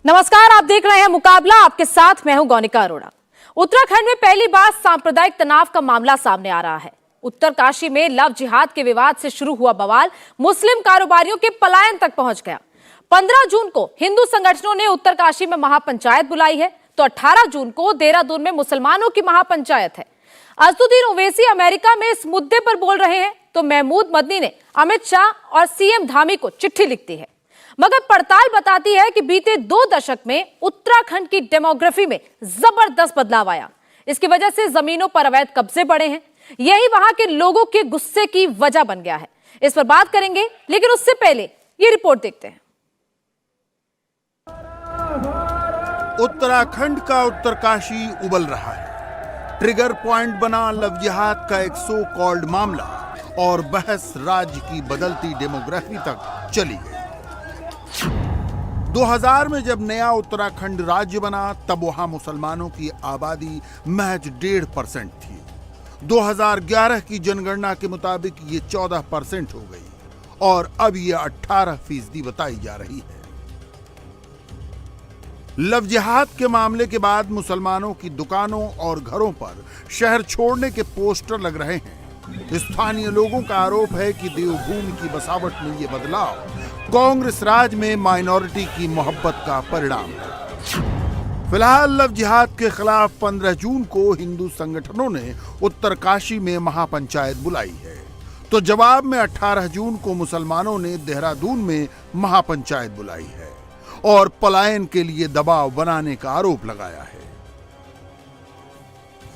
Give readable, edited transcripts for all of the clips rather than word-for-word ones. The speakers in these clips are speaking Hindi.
नमस्कार, आप देख रहे हैं मुकाबला। आपके साथ मैं हूं गौनिका अरोड़ा। उत्तराखंड में पहली बार सांप्रदायिक तनाव का मामला सामने आ रहा है। उत्तरकाशी में लव जिहाद के विवाद से शुरू हुआ बवाल मुस्लिम कारोबारियों के पलायन तक पहुंच गया। 15 जून को हिंदू संगठनों ने उत्तरकाशी में महापंचायत बुलाई है, तो 18 जून को देहरादून में मुसलमानों की महापंचायत है। असदुद्दीन ओवैसी अमेरिका में इस मुद्दे पर बोल रहे हैं, तो महमूद मदनी ने अमित शाह और सीएम धामी को चिट्ठी लिख दी है। मगर पड़ताल बताती है कि बीते 2 दशक में उत्तराखंड की डेमोग्राफी में जबरदस्त बदलाव आया। इसकी वजह से जमीनों पर अवैध कब्जे बढ़े हैं। यही वहां के लोगों के गुस्से की वजह बन गया है। इस पर बात करेंगे, लेकिन उससे पहले ये रिपोर्ट देखते हैं। उत्तराखंड का उत्तरकाशी उबल रहा है। ट्रिगर पॉइंट बना लव जिहाद का एक सो कॉल्ड मामला और बहस राज्य की बदलती डेमोग्राफी तक चली गई। 2000 में जब नया उत्तराखंड राज्य बना, तब वहां मुसलमानों की आबादी महज 1.5% थी। 2011 की जनगणना के मुताबिक ये 14% हो गई और अब ये 18% बताई जा रही है। लव जिहाद के मामले के बाद मुसलमानों की दुकानों और घरों पर शहर छोड़ने के पोस्टर लग रहे हैं। स्थानीय लोगों का आरोप है कि देवभूमि की बसावट में ये बदलाव कांग्रेस राज में माइनॉरिटी की मोहब्बत का परिणाम है। फिलहाल लव जिहाद के खिलाफ 15 जून को हिंदू संगठनों ने उत्तरकाशी में महापंचायत बुलाई है, तो जवाब में 18 जून को मुसलमानों ने देहरादून में महापंचायत बुलाई है और पलायन के लिए दबाव बनाने का आरोप लगाया है।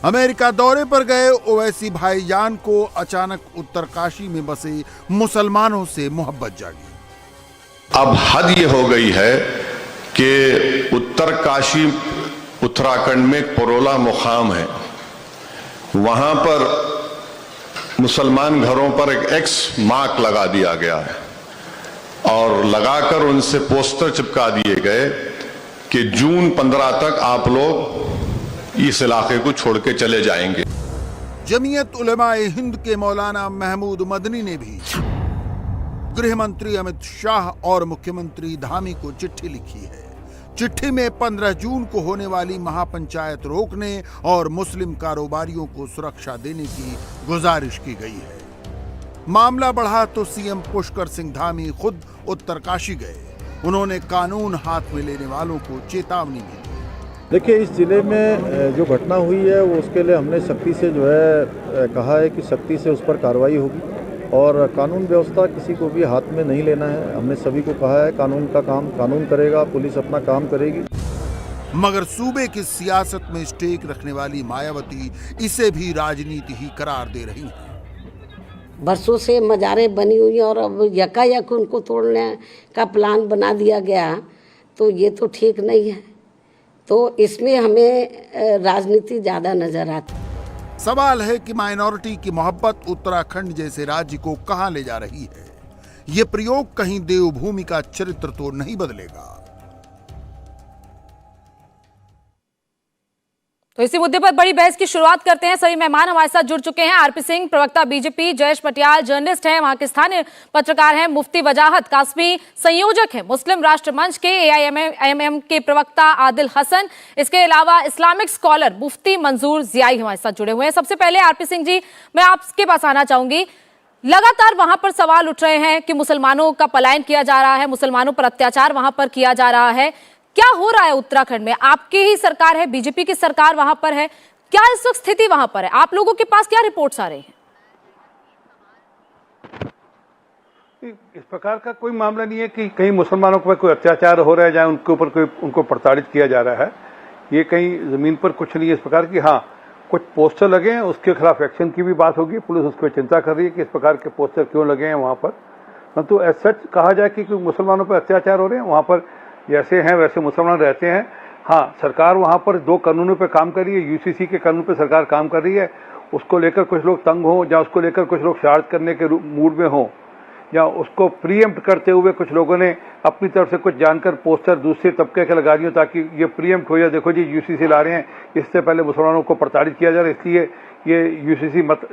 अमेरिका दौरे पर गए ओवैसी भाईजान को अचानक उत्तरकाशी में बसे मुसलमानों से मोहब्बत जागी। अब हद ये हो गई है कि उत्तरकाशी उत्तराखंड में परोला मुकाम है, वहां पर मुसलमान घरों पर एक एक्स मार्क लगा दिया गया है और लगाकर उनसे पोस्टर चिपका दिए गए कि जून 15 तक आप लोग इस इलाके को छोड़ के चले जाएंगे। जमीयत उलेमाए हिंद के मौलाना महमूद मदनी ने भी गृह मंत्री अमित शाह और मुख्यमंत्री धामी को चिट्ठी लिखी है। चिट्ठी में 15 जून को होने वाली महापंचायत रोकने और मुस्लिम कारोबारियों को सुरक्षा देने की गुजारिश की गई है। मामला बढ़ा तो सीएम पुष्कर सिंह धामी खुद उत्तरकाशी गए। उन्होंने कानून हाथ में लेने वालों को चेतावनी भी दी। देखिए, इस जिले में जो घटना हुई है वो उसके लिए हमने सख्ती से जो है कहा है कि सख्ती से उस पर कार्रवाई होगी और कानून व्यवस्था किसी को भी हाथ में नहीं लेना है। हमने सभी को कहा है कानून का काम कानून करेगा, पुलिस अपना काम करेगी। मगर सूबे की सियासत में स्टेक रखने वाली मायावती इसे भी राजनीति ही करार दे रही हैं। बरसों से मजारें बनी हुई हैं और अब यकायक उनको तोड़ने का प्लान बना दिया गया, तो ये तो ठीक नहीं है। तो इसमें हमें राजनीति ज़्यादा नजर आती है। सवाल है कि माइनॉरिटी की मोहब्बत उत्तराखंड जैसे राज्य को कहां ले जा रही है। ये प्रयोग कहीं देवभूमि का चरित्र तो नहीं बदलेगा। तो इसी मुद्दे पर बड़ी बहस की शुरुआत करते हैं। सभी मेहमान हमारे साथ जुड़ चुके हैं। आरपी सिंह, प्रवक्ता बीजेपी, जयेश पटियाल जर्नलिस्ट हैं, वहां के स्थानीय पत्रकार हैं, मुफ्ती वजाहत कासमी संयोजक हैं, मुस्लिम राष्ट्र मंच के AIMM के प्रवक्ता आदिल हसन, इसके अलावा इस्लामिक स्कॉलर मुफ्ती मंजूर जियाई हमारे साथ जुड़े हुए हैं। सबसे पहले आरपी सिंह जी, मैं आपके पास आना चाहूंगी। लगातार वहां पर सवाल उठ रहे हैं कि मुसलमानों का पलायन किया जा रहा है, मुसलमानों पर अत्याचार वहां पर किया जा रहा है। क्या हो रहा है उत्तराखंड में? आपकी ही सरकार है, बीजेपी की सरकार वहां पर है, क्या इस वक्त स्थिति वहां पर है? आप लोगों के पास क्या रिपोर्ट्स आ रही हैं? इस प्रकार का कोई मामला नहीं है कि कहीं मुसलमानों पर कोई अत्याचार हो रहा है, जहां उनके ऊपर कोई उनको प्रताड़ित किया जा रहा है। ये कहीं जमीन पर कुछ नहीं है इस प्रकार की। हाँ, कुछ पोस्टर लगे हैं, उसके खिलाफ एक्शन की भी बात होगी। पुलिस उसको चिंता कर रही है कि इस प्रकार के पोस्टर क्यों लगे हैं वहां पर। परंतु एज सच कहा जाए कि मुसलमानों पर अत्याचार हो रहे हैं, वहां पर जैसे हैं वैसे मुसलमान रहते हैं। हाँ, सरकार वहाँ पर 2 कानूनों पे काम कर रही है। यूसीसी के कानून पे सरकार काम कर रही है। उसको लेकर कुछ लोग तंग हों या उसको लेकर कुछ लोग शरारत करने के मूड में हों या उसको प्रीएम्प्ट करते हुए कुछ लोगों ने अपनी तरफ से कुछ जानकर पोस्टर दूसरे तबके के लगा दिए ताकि ये प्रीएम्प्ट हो जाए, देखो जी यूसीसी ला रहे हैं, इससे पहले मुसलमानों को प्रताड़ित किया जा रहा है, इसलिए ये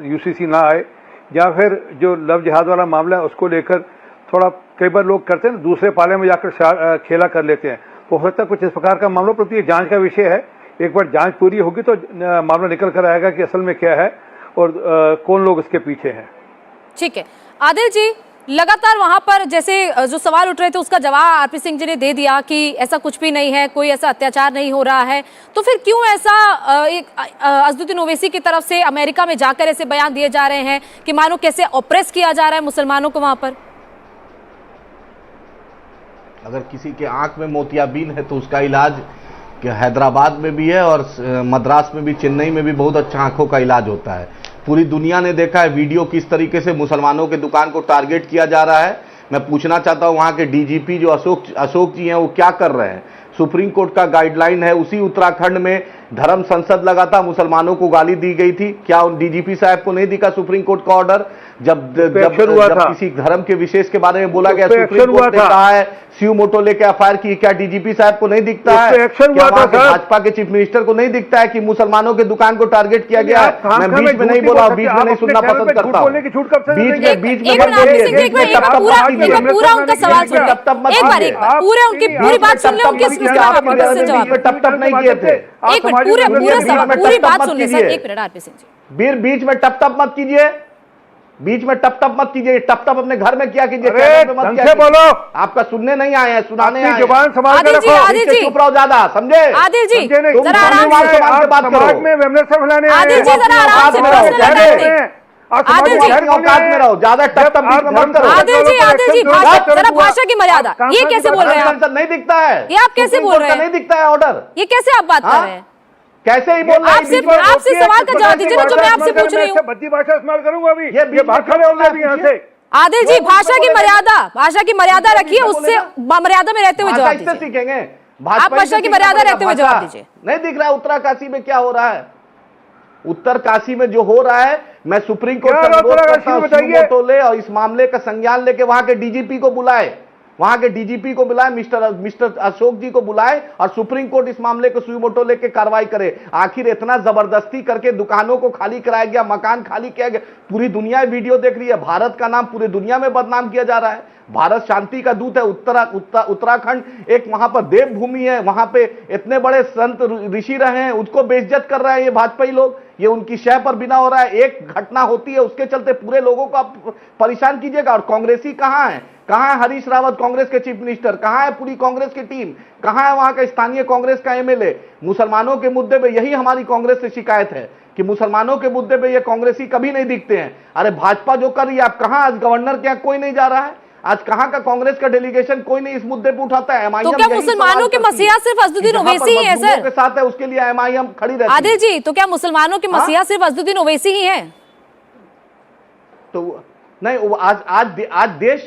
यूसीसी ना आए। या फिर जो लव जिहाद वाला मामला है उसको लेकर थोड़ा कई बार लोग करते हैं दूसरे पाले में जाकर खेला कर लेते हैं, हो सकता है कुछ इस प्रकार का मामला, प्रति जांच का विषय है। एक बार जांच पूरी होगी तो मामला निकल कर आएगा कि असल में क्या है और कौन लोग इसके पीछे हैं। ठीक है आदिल जी, लगातार वहां पर जैसे जो सवाल उठ रहे थे उसका जवाब आरपी सिंह जी ने दे दिया कि ऐसा कुछ भी नहीं है, कोई ऐसा अत्याचार नहीं हो रहा है, तो फिर क्यों ऐसा अज़दुद्दीन ओवैसी की तरफ से अमेरिका में जाकर ऐसे बयान दिए जा रहे हैं कि मानो कैसे ऑप्रेस किया जा रहा है मुसलमानों को वहां पर? अगर किसी के आंख में मोतियाबिंद है तो उसका इलाज हैदराबाद में भी है और मद्रास में भी, चेन्नई में भी बहुत अच्छा आंखों का इलाज होता है। पूरी दुनिया ने देखा है वीडियो किस तरीके से मुसलमानों के दुकान को टारगेट किया जा रहा है। मैं पूछना चाहता हूं वहां के डीजीपी जो अशोक जी हैं वो क्या कर रहे हैं? सुप्रीम कोर्ट का गाइडलाइन है, उसी उत्तराखंड में धर्म संसद लगा था, मुसलमानों को गाली दी गई थी। क्या उन डीजीपी साहब को नहीं दिखा सुप्रीम कोर्ट का ऑर्डर? जब किसी धर्म के विशेष के बारे में बोला गया, सुप्रीम कोर्ट ने कहा है सीयू मोटो लेके एफआईआर की, क्या डीजीपी साहब को नहीं दिखता है? क्या भाजपा के चीफ मिनिस्टर को नहीं दिखता है कि मुसलमानों के दुकान को टारगेट किया गया है? मैं बीच में नहीं बोला, बीच में नहीं सुनना पसंद करता हूं, बीच में पूरा उनका सवाल सुन एक बार पूरे उनकी पूरी बात सुन ले, उनके टप टप नहीं किए थे। एक मिनट पूरी बात सुन ले सर, एक मिनट आरपी सिंह जी। बीच में टप टप मत कीजिए, बीच में टप टप मत कीजिए, टप टप अपने घर में क्या कीजिए, ढंग से बोलो। आपका सुनने नहीं आए हैं, सुनाने आए हैं। जुबान संभाल के रखो, आदिल जी चुप रहो ज्यादा, समझे? आदिल जी जरा आराम से बात करो। समाज में वेमनेस फैलाने आदिल जी जरा आराम से आदिल जी औकात में रहो, ज्यादा टप टप मत करो। आदिल जी जरा भाषा की मर्यादा, ये कैसे बोल रहे हैं आप? नहीं दिखता है ये आप कैसे बोल रहे हैं? नहीं दिखता है ऑर्डर, ये कैसे आप बात कर रहे हैं? कैसे ही बोल रहे हैं? आपसे सवाल का जवाब दीजिए ना जो मैं आपसे पूछ रही हूँ। भद्दी भाषा इस्तेमाल करूंगा अभी, ये बात खड़े होंगे अभी यहाँ से। आदिल जी भाषा की मर्यादा रखिए, उससे मर्यादा में रहते हुए जवाब दीजिए। सीखेंगे आप भाषा की मर्यादा रहते हुए जवाब दीजिए। नहीं दिख रहा है उत्तरकाशी में क्या हो रहा है? उत्तरकाशी में जो हो रहा है, मैं सुप्रीम कोर्ट से अनुरोध करता हूं ले और इस मामले का संज्ञान लेके वहां के डीजीपी को बुलाए, वहां के डीजीपी को बुलाए, मिस्टर अशोक जी को बुलाए और सुप्रीम कोर्ट इस मामले को सुई मोटो लेके कार्रवाई करे। आखिर इतना जबरदस्ती करके दुकानों को खाली कराया गया, मकान खाली किया गया, पूरी दुनिया वीडियो देख रही है। भारत का नाम पूरी दुनिया में बदनाम किया जा रहा है। भारत शांति का दूत है। उत्तराखंड एक वहां पर देवभूमि है, वहां पे इतने बड़े संत ऋषि रहे हैं, उसको बेइज्जत कर रहे हैं ये भाजपाई लोग। ये उनकी शय पर बिना हो रहा है। एक घटना होती है उसके चलते पूरे लोगों को आप परेशान कीजिएगा। और कांग्रेसी कहां है? कहां है हरीश रावत कांग्रेस के चीफ मिनिस्टर? कहां है पूरी कांग्रेस की टीम? कहां है वहां का स्थानीय कांग्रेस का एमएलए? मुसलमानों के मुद्दे पे यही हमारी कांग्रेस से शिकायत है कि मुसलमानों के मुद्दे पे ये कांग्रेसी कभी नहीं दिखते हैं। अरे भाजपा जो कर रही है, आप कहां? आज गवर्नर के यहाँ कोई नहीं जा रहा है, आज कहां का कांग्रेस का डेलीगेशन कोई नहीं इस मुद्दे पे उठाता है। तो क्या मुसलमानों के मसीहा सिर्फ अज़दुद्दीन ओवैसी ही है सर? के साथ है उसके लिए एमआईएम खड़ी रहती है। आदिल जी, तो क्या मुसलमानों के मसीहा सिर्फ अज़दुद्दीन ओवैसी ही है? तो नहीं,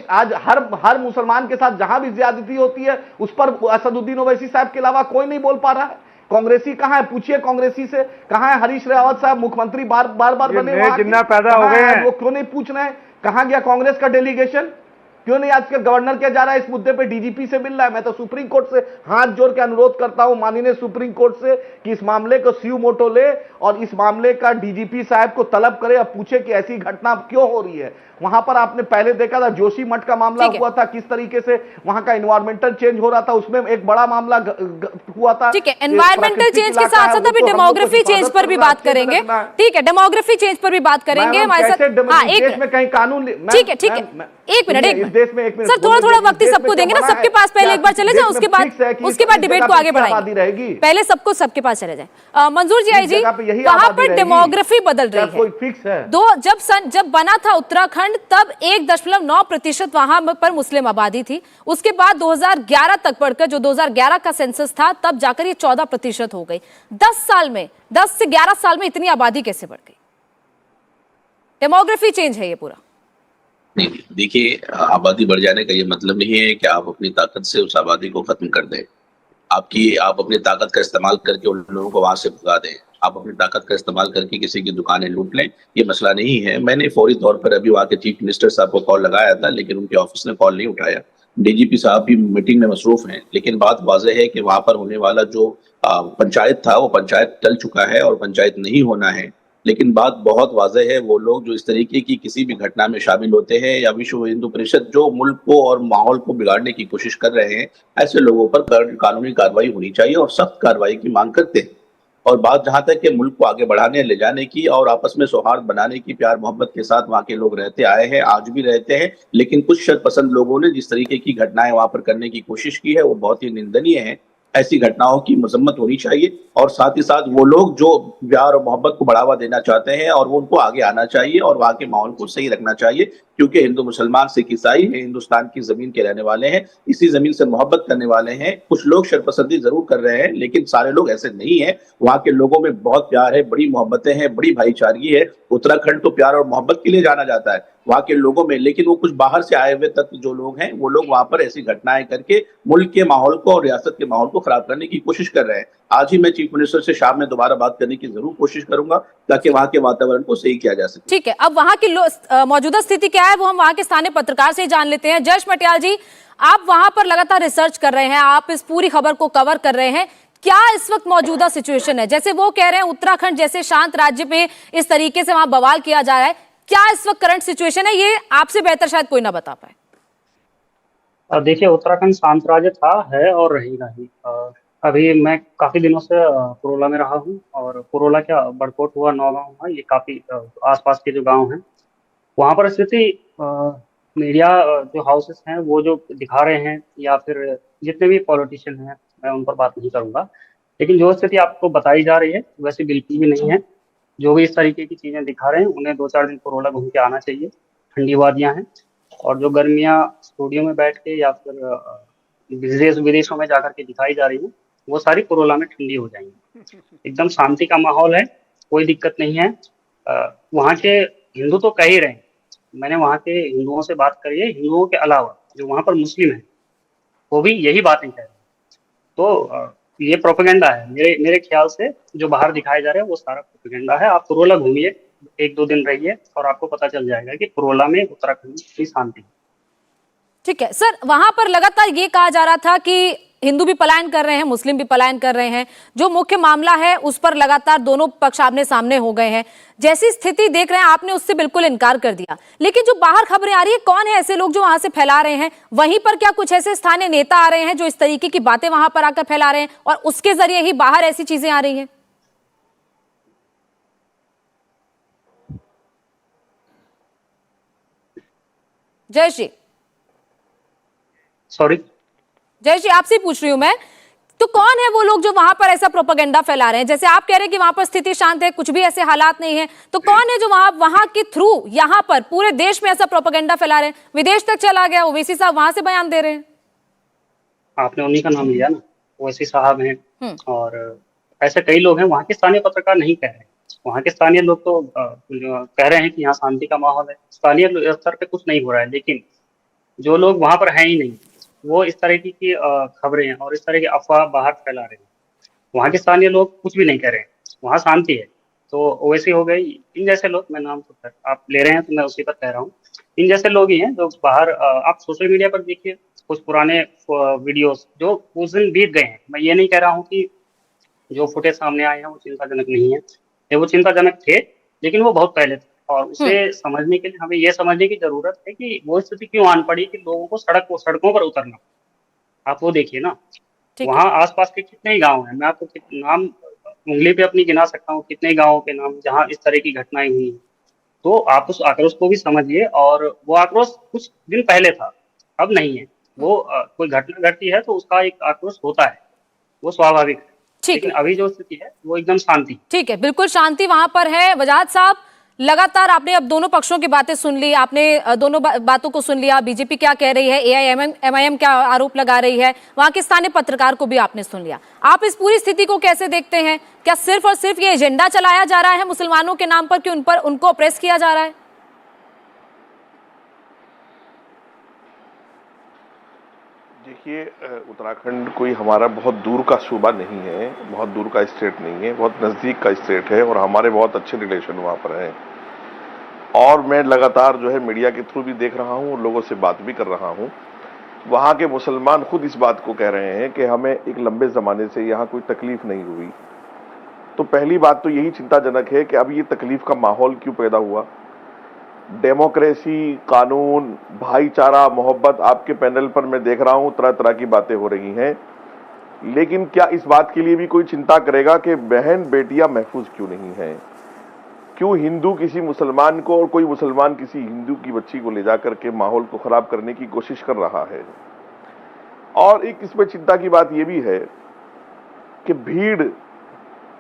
आज हर मुसलमान के साथ जहां भी ज्यादती होती है उस पर असदुद्दीन ओवैसी साहब के अलावा कोई नहीं बोल पा रहा है। कांग्रेसी कहां है? पूछिए कांग्रेसी से, कहां है हरीश रावत साहब? मुख्यमंत्री बार बार बने, जिन्ना पैदा हो गए हैं वो क्यों नहीं पूछ रहे हैं? कहां गया कांग्रेस का डेलीगेशन? क्यों नहीं आजकल गवर्नर क्या जा रहा है इस मुद्दे पे? डीजीपी से मिल रहा है। मैं तो सुप्रीम कोर्ट से हाथ जोड़ के अनुरोध करता हूं माननीय सुप्रीम कोर्ट से कि इस मामले को सीयू मोटो ले और इस मामले का डीजीपी साहब को तलब करे और पूछे कि ऐसी घटना क्यों हो रही है। वहां पर आपने पहले देखा था जोशी मठ का मामला हुआ था, किस तरीके से वहां का एनवायरमेंटल चेंज हो रहा था, उसमें एक बड़ा मामला हुआ था। ठीक है, एनवायरमेंटल चेंज के साथ साथ अभी डेमोग्राफी चेंज पर भी बात करेंगे। ठीक है, डेमोग्राफी चेंज पर भी बात करेंगे हमारे साथ। देश में कहीं कानून, ठीक है एक मिनट सर, थोड़ा वक्त ही सबको देंगे ना, सबके पास पहले एक बार चले जाए, उसके बाद डिबेट को आगे बढ़ाएंगे। पहले सबके पास चले जाए। मंजूर जी आई जी, वहां पर डेमोग्राफी बदल रही है। कोई फिक्स है? जब बना था उत्तराखंड तब 1.9% वहां पर मुस्लिम आबादी थी। उसके बाद 2011 तक बढ़कर, जो 2011 का सेंसस था, तब जाकर ये 14% हो गई। 10 से 11 साल में इतनी आबादी कैसे बढ़ गई? डेमोग्राफी चेंज है ये पूरा। नहीं, देखिए, आबादी बढ़ जाने का ये मतलब नहीं है कि आप अपनी ताकत से उस आबादी को खत्म कर दें। आप अपनी ताकत का इस्तेमाल करके उन लोगों को वहां से भगा दें। आप अपनी ताकत का इस्तेमाल करके किसी की दुकानें लूट लें, ये मसला नहीं है। मैंने फौरी तौर पर अभी वहाँ के चीफ मिनिस्टर साहब को कॉल लगाया था, लेकिन उनके ऑफिस ने कॉल नहीं उठाया। डीजीपी साहब भी मीटिंग में मसरूफ हैं, लेकिन बात वाज़ेह है कि वहां पर होने वाला जो पंचायत था वो पंचायत टल चुका है और पंचायत नहीं होना है। लेकिन बात बहुत वाज़ेह है, वो लोग जो इस तरीके की किसी भी घटना में शामिल होते हैं या विश्व हिंदू परिषद जो मुल्क को और माहौल को बिगाड़ने की कोशिश कर रहे हैं, ऐसे लोगों पर कानूनी कार्रवाई होनी चाहिए और सख्त कार्रवाई की मांग करते हैं। और बात जहां तक कि मुल्क को आगे बढ़ाने ले जाने की और आपस में सौहार्द बनाने की, प्यार मोहब्बत के साथ वहां के लोग रहते आए हैं, आज भी रहते हैं, लेकिन कुछ शरपसंद लोगों ने जिस तरीके की घटनाएं वहां पर करने की कोशिश की है वो बहुत ही निंदनीय है। ऐसी घटनाओं की मजम्मत होनी चाहिए और साथ ही साथ वो लोग जो प्यार और मोहब्बत को बढ़ावा देना चाहते हैं और वो उनको आगे आना चाहिए और वहां के माहौल को सही रखना चाहिए, क्योंकि हिंदू मुसलमान सिख ईसाई हिंदुस्तान की जमीन के रहने वाले हैं, इसी जमीन से मोहब्बत करने वाले हैं। कुछ लोग शरपसंदी जरूर कर रहे हैं लेकिन सारे लोग ऐसे नहीं है। वहां के लोगों में बहुत प्यार है, बड़ी मोहब्बतें हैं, बड़ी भाईचारगी है। उत्तराखंड तो प्यार और मोहब्बत के लिए जाना जाता है वहां के लोगों में, लेकिन वो कुछ बाहर से आए हुए तत्व जो लोग हैं वो लोग वहां पर ऐसी घटनाएं करके मुल्क के माहौल को और रियासत के माहौल को खराब करने की कोशिश कर रहे हैं। आज ही मैं चीफ मिनिस्टर से शाम में दोबारा बात करने की जरूर कोशिश करूंगा ताकि वहां के वातावरण को सही किया जा सके। ठीक है, अब वहां की मौजूदा स्थिति क्या है वो हम वहां के स्थानीय पत्रकार से जान लेते हैं। जयेश मटियाल जी, आप वहां पर लगातार रिसर्च कर रहे हैं, आप इस पूरी खबर को कवर कर रहे हैं, क्या इस वक्त मौजूदा सिचुएशन है? जैसे वो कह रहे हैं उत्तराखंड जैसे शांत राज्य में इस तरीके से वहां बवाल किया जा रहा है, क्या इस वक्त करंट सिचुएशन है? ये आपसे बेहतर शायद कोई ना बता पाए। देखिए, उत्तराखंड शांत राज्य था, है और रहेगा ही। अभी मैं काफी दिनों से पुरोला में रहा हूँ और पुरोला क्या, बड़कोट हुआ, नौगांव हुआ, ये काफी आसपास के जो गांव हैं वहाँ पर स्थिति मीडिया जो हाउसेस हैं वो जो दिखा रहे हैं या फिर जितने भी पॉलिटिशियन हैं, मैं उन पर बात नहीं करूँगा, लेकिन जो स्थिति आपको बताई जा रही है वैसे बिल्कुल भी नहीं है। जो भी इस तरीके की चीज़ें दिखा रहे हैं उन्हें 2-4 दिन पुरोला घूम के आना चाहिए। ठंडी वादियाँ हैं और जो गर्मियाँ स्टूडियो में बैठ के या फिर विदेशों में जाकर के दिखाई जा रही हैं वो सारी पुरोला में ठंडी हो जाएंगी। एकदम शांति का माहौल है, कोई दिक्कत नहीं है। वहाँ के हिंदू तो कह ही रहे हैं, मैंने वहाँ के हिंदुओं से बात करी है, हिंदुओं के अलावा जो वहाँ पर मुस्लिम हैं वो भी यही बातें कह रहे हैं। तो ये प्रोपेगेंडा है, मेरे ख्याल से जो बाहर दिखाए जा रहे हैं वो सारा प्रोपेगेंडा है। आप पुरोला घूमिए, 1-2 दिन रहिए और आपको पता चल जाएगा कि पुरोला में उत्तराखंड की शांति। ठीक है सर, वहां पर लगातार ये कहा जा रहा था कि हिंदू भी पलायन कर रहे हैं, मुस्लिम भी पलायन कर रहे हैं, जो मुख्य मामला है उस पर लगातार दोनों पक्ष आमने सामने हो गए हैं। जैसी स्थिति देख रहे हैं आपने उससे बिल्कुल इनकार कर दिया, लेकिन जो बाहर खबरें आ रही है, कौन है ऐसे लोग जो वहां से फैला रहे हैं? वहीं पर क्या कुछ ऐसे स्थानीय नेता आ रहे हैं जो इस तरीके की बातें वहां पर आकर फैला रहे हैं और उसके जरिए ही बाहर ऐसी चीजें आ रही हैं? जयेश जी, सॉरी जयेश जी, आपसे पूछ रही हूं मैं, तो कौन है वो लोग जो वहां पर ऐसा प्रोपेगेंडा फैला रहे हैं? जैसे आप कह रहे हैं कि वहां पर स्थिति शांत है, कुछ भी ऐसे हालात नहीं है, तो कौन है जो वहां के थ्रू यहां पर पूरे देश में ऐसा प्रोपेगेंडा फैला रहे हैं? विदेश तक चला गया, ओवैसी साहब वहां से बयान दे रहे हैं। आपने उन्हीं का नाम लिया ना, ओवैसी साहब हैं और ऐसे कई लोग हैं। वहाँ के स्थानीय पत्रकार नहीं कह रहे, वहाँ के स्थानीय लोग तो कह रहे हैं कि यहाँ शांति का माहौल है, स्थानीय स्तर पे कुछ नहीं हो रहा है, लेकिन जो लोग वहां पर हैं ही नहीं वो इस तरह की खबरें और इस तरह की अफवाह बाहर फैला रहे हैं। वहाँ के स्थानीय लोग कुछ भी नहीं कह रहे हैं, वहाँ शांति है। तो ओवैसी हो गई, इन जैसे लोग, मैं नाम तो आप ले रहे हैं तो मैं उसी पर कह रहा हूँ, इन जैसे लोग ही हैं जो बाहर, आप सोशल मीडिया पर देखिए कुछ पुराने वीडियोस जो उस दिन बीत गए हैं। मैं ये नहीं कह रहा हूँ कि जो फुटेज सामने आए हैं वो चिंताजनक नहीं है, वो चिंताजनक थे, लेकिन वो बहुत पहले थे और उसे समझने के लिए हमें ये समझने की जरूरत है कि वो स्थिति क्यों आन पड़ी कि लोगों को सड़कों पर उतरना। आप वो देखिए ना, वहाँ आसपास के कितने ही गांव हैं, मैं आपको नाम उंगली पे अपनी गिना सकता हूँ, कितने गांवों के नाम जहाँ इस तरह की घटनाएं हुई। तो आप उस आक्रोश को भी समझिए, और वो आक्रोश कुछ दिन पहले था, अब नहीं है। वो कोई घटना घटती है तो उसका एक आक्रोश होता है, वो स्वाभाविक है, लेकिन अभी जो स्थिति है वो एकदम शांति। ठीक है, बिल्कुल शांति वहां पर है। वजाहत साहब, लगातार आपने अब दोनों पक्षों की बातें सुन ली, आपने दोनों बातों को सुन लिया, बीजेपी क्या कह रही है, एआईएमआईएम क्या आरोप लगा रही है, वहां के स्थानीय पत्रकार को भी आपने सुन लिया। आप इस पूरी स्थिति को कैसे देखते हैं? क्या सिर्फ और सिर्फ ये एजेंडा चलाया जा रहा है मुसलमानों के नाम पर कि उनको ऑप्रेस किया जा रहा है? देखिए, उत्तराखंड कोई हमारा बहुत दूर का सूबा नहीं है, बहुत दूर का स्टेट नहीं है, बहुत नज़दीक का स्टेट है और हमारे बहुत अच्छे रिलेशन वहाँ पर हैं। और मैं लगातार जो है मीडिया के थ्रू भी देख रहा हूँ और लोगों से बात भी कर रहा हूँ। वहाँ के मुसलमान खुद इस बात को कह रहे हैं कि हमें एक लंबे ज़माने से यहाँ कोई तकलीफ नहीं हुई, तो पहली बात तो यही चिंताजनक है कि अब ये तकलीफ का माहौल क्यों पैदा हुआ। डेमोक्रेसी, कानून, भाईचारा, मोहब्बत, आपके पैनल पर मैं देख रहा हूं तरह तरह की बातें हो रही हैं, लेकिन क्या इस बात के लिए भी कोई चिंता करेगा कि बहन बेटियां महफूज क्यों नहीं हैं? क्यों हिंदू किसी मुसलमान को और कोई मुसलमान किसी हिंदू की बच्ची को ले जाकर के माहौल को खराब करने की कोशिश कर रहा है? और एक इसमें चिंता की बात यह भी है कि भीड़